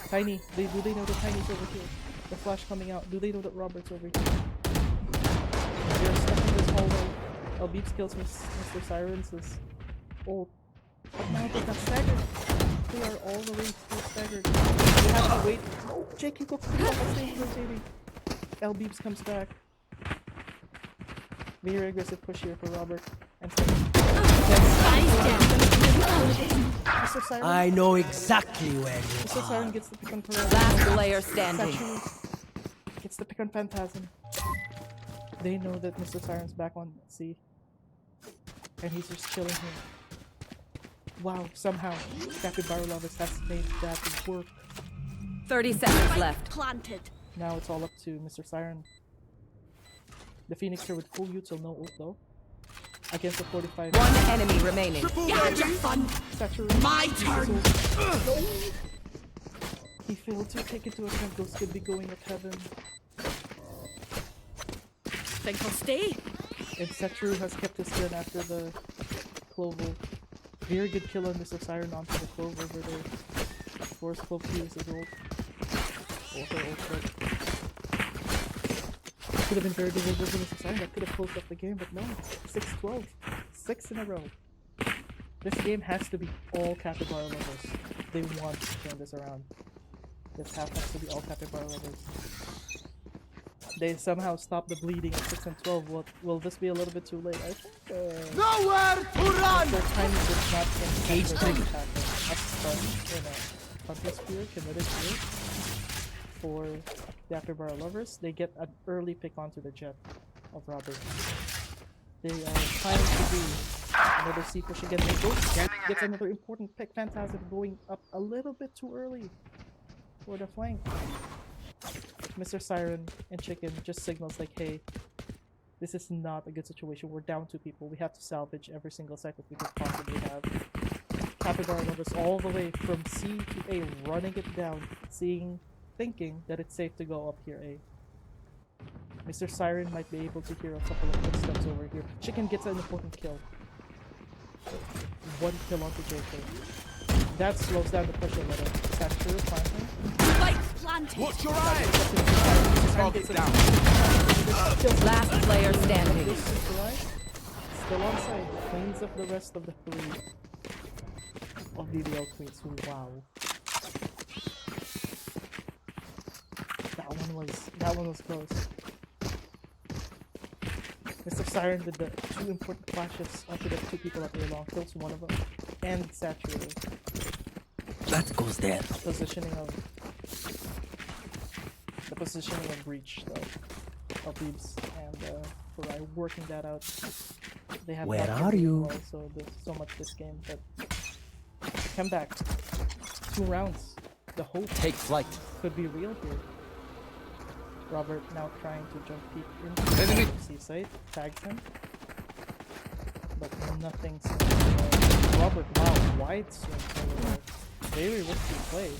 Tiny. Do they know that Tiny's over here? The flash coming out. Do they know that Robert's over here? They're stuck in this hallway. LaB kills Mr. Siren's ult. But now they got staggered. They are all the way still staggered. They have to wait. Oh, Jake, go pretty up on stage rotating. LaB comes back. Very aggressive push here for Robert. And Mr. Siren. I know exactly where you Mr. Siren are. gets the pick on Korai. Last player standing. Satchel gets the pick on Phantasm. They know that Mr. Siren's back on C. And he's just chilling here. Wow, somehow Capybara Lovers has made that work. 30 seconds left. Planted. Now it's all up to Mr. Siren. The Phoenixer with full util, no ult though. Against the 45. One enemy remaining. You had your fun. Saturated. My turn. No. He failed to take into account those could be going up heaven. Think I'll stay? And Setru has kept his gun after the Clover. Very good kill on Mr. Siren onto the Clover over there. Force Clove to use his ult. Or her ult. could have been very difficult for Mr. Siren. That could have closed up the game, but no. 6-12. 6 in a row. This game has to be all Capybara Lovers. They want to turn this around. This half has to be all Capybara Lovers. They somehow stop the bleeding at 6 and 12. Will this be a little bit too late? I think. Nowhere to run! Their timing did not engage the tackle. A stun in a Hunter Spear committed here for the Capybara Lovers. They get an early pick onto the jet of Robert. They are trying to do another C push again. They both gets another important pick. Phantasm going up a little bit too early for the flank. Mr. Siren and Chicken just signals like, hey, this is not a good situation. We're down 2 people. We have to salvage every single site that we could possibly have. Capybara Lovers all the way from C to A, running it down, thinking that it's safe to go up here A. Mr. Siren might be able to hear a couple of footsteps over here. Chicken gets an important kill. 1 kill onto JK. That slows down the push a little. Is that true? Planting? Spike planted. Watch your eyes! Target down. Last player standing. Still on site. Cleans up the rest of the 3 of BBL Queens. Wow. That one was close. Mr. Siren did the 2 important flashes onto the 2 people up there long. Kills one of them. And saturated. That goes there. The positioning of Breach though. Of Leaves and Farai working that out. They have Where not are been doing you? well, so there's so much this game, but come back. 2 rounds. The hope Take flight. could be real here. Robert now trying to jump peek into the seaside, tags him, but nothing seems to go. Robert, wow, wide swing over. Very risky play.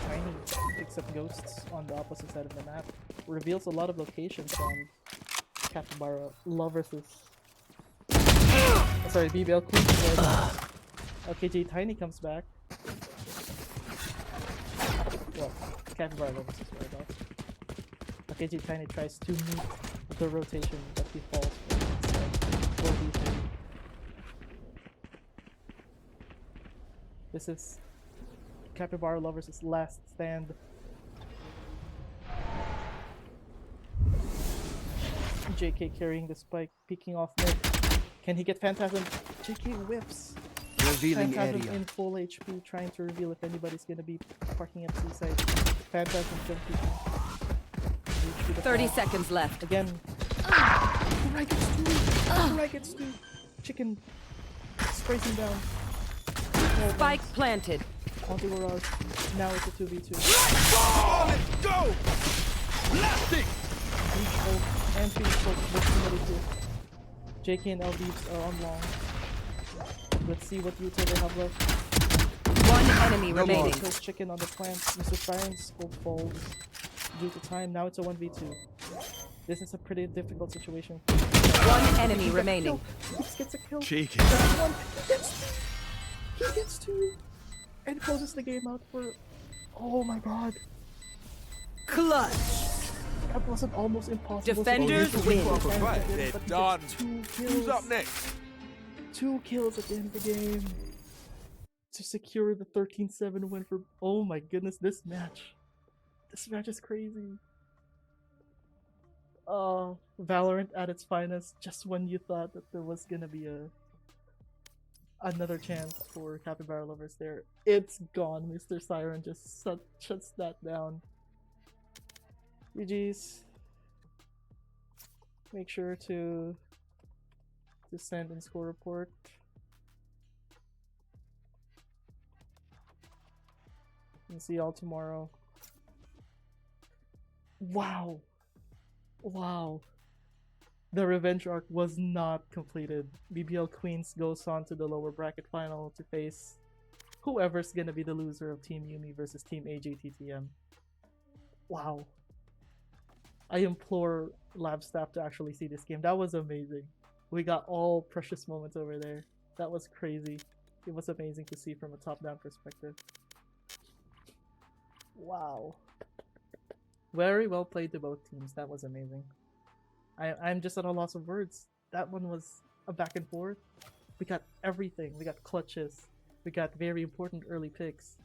Tiny picks up ghosts on the opposite side of the map. Reveals a lot of locations on Capybara Lovers. Sorry, BBL Queens. LKJ Tiny comes back. Well, Capybara Lovers is what about. LKJ Tiny tries to meet the rotation, but he falls for it instead. 4v3. This is Capybara Lovers' last stand. JK carrying the spike, peeking off mid. Can he get Phantasm? JK whips. Revealing Phantasm area. in full HP, trying to reveal if anybody's gonna be parking at seaside. Phantasm jump peeking. 30 seconds left. Again. Farai gets 2. Farai gets 2. Chicken sprays him down. Spike planted. Onto Mirage. Now it's a 2v2. Let's go! Blasting! Breach ult and Phoenix ult. Both somebody here. JK and LBs are on long. Let's see what util they have left. 1 enemy remaining. Kills Chicken on the plant. Mr. Siren's scope falls due to time. Now it's a 1v2. This is a pretty difficult situation. 1 enemy He remaining. gets a kill. Cheeky. That's 1. He gets 2. And closes the game out for... Oh my god. Clutch. That wasn't almost impossible. Defenders to win. Right, they're but he done. gets 2 kills. Who's up next? 2 kills at the end of the game to secure the 13-7 win for... Oh my goodness, this match is crazy. Valorant at its finest, just when you thought that there was gonna be another chance for Capybara Lovers there. It's gone. Mr. Siren just shuts that down. GG's. Make sure to send in score report. And see y'all tomorrow. Wow. Wow. The revenge arc was not completed. BBL Queens goes on to the lower bracket final to face whoever's gonna be the loser of Team Yumi versus Team AJTTM. Wow. I implore lab staff to actually see this game. That was amazing. We got all precious moments over there. That was crazy. It was amazing to see from a top-down perspective. Wow. Very well played to both teams. That was amazing. I'm just at a loss of words. That one was a back and forth. We got everything. We got clutches. We got very important early picks.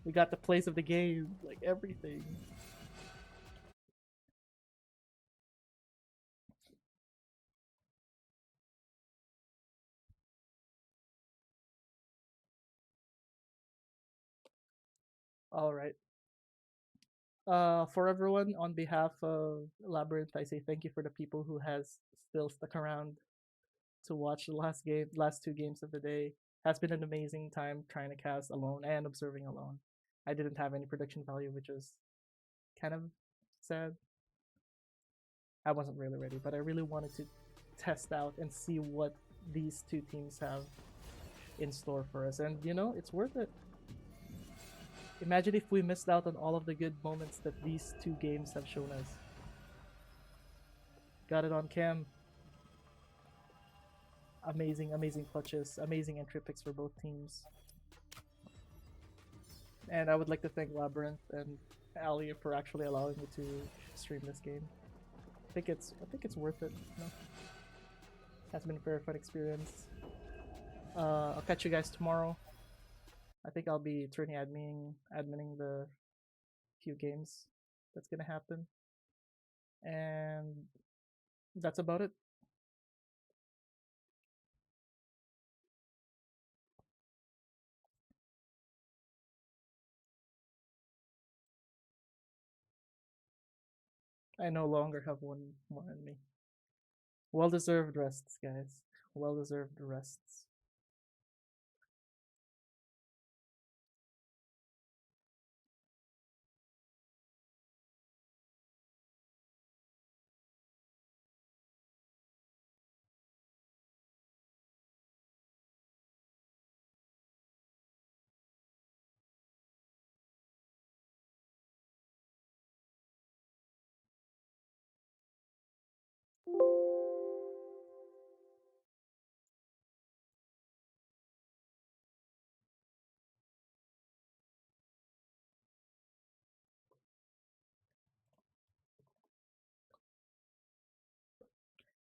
We got the plays of the game. Like everything. Alright. For everyone, on behalf of Labyrinth, I say thank you for the people who has still stuck around to watch the last two games of the day. Has been an amazing time trying to cast alone and observing alone. I didn't have any production value, which is kind of sad. I wasn't really ready, but I really wanted to test out and see what these two teams have in store for us. And you know, it's worth it. Imagine if we missed out on all of the good moments that these two games have shown us. Got it on cam. Amazing, amazing clutches, amazing entry picks for both teams. And I would like to thank Labyrinth and Ali for actually allowing me to stream this game. I think it's worth it. You know? Has been a very fun experience. I'll catch you guys tomorrow. I think I'll be turning adminning the few games that's gonna happen. And that's about it. I no longer have one more in me. Well-deserved rests, guys. Well-deserved rests.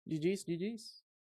GG's, GG's.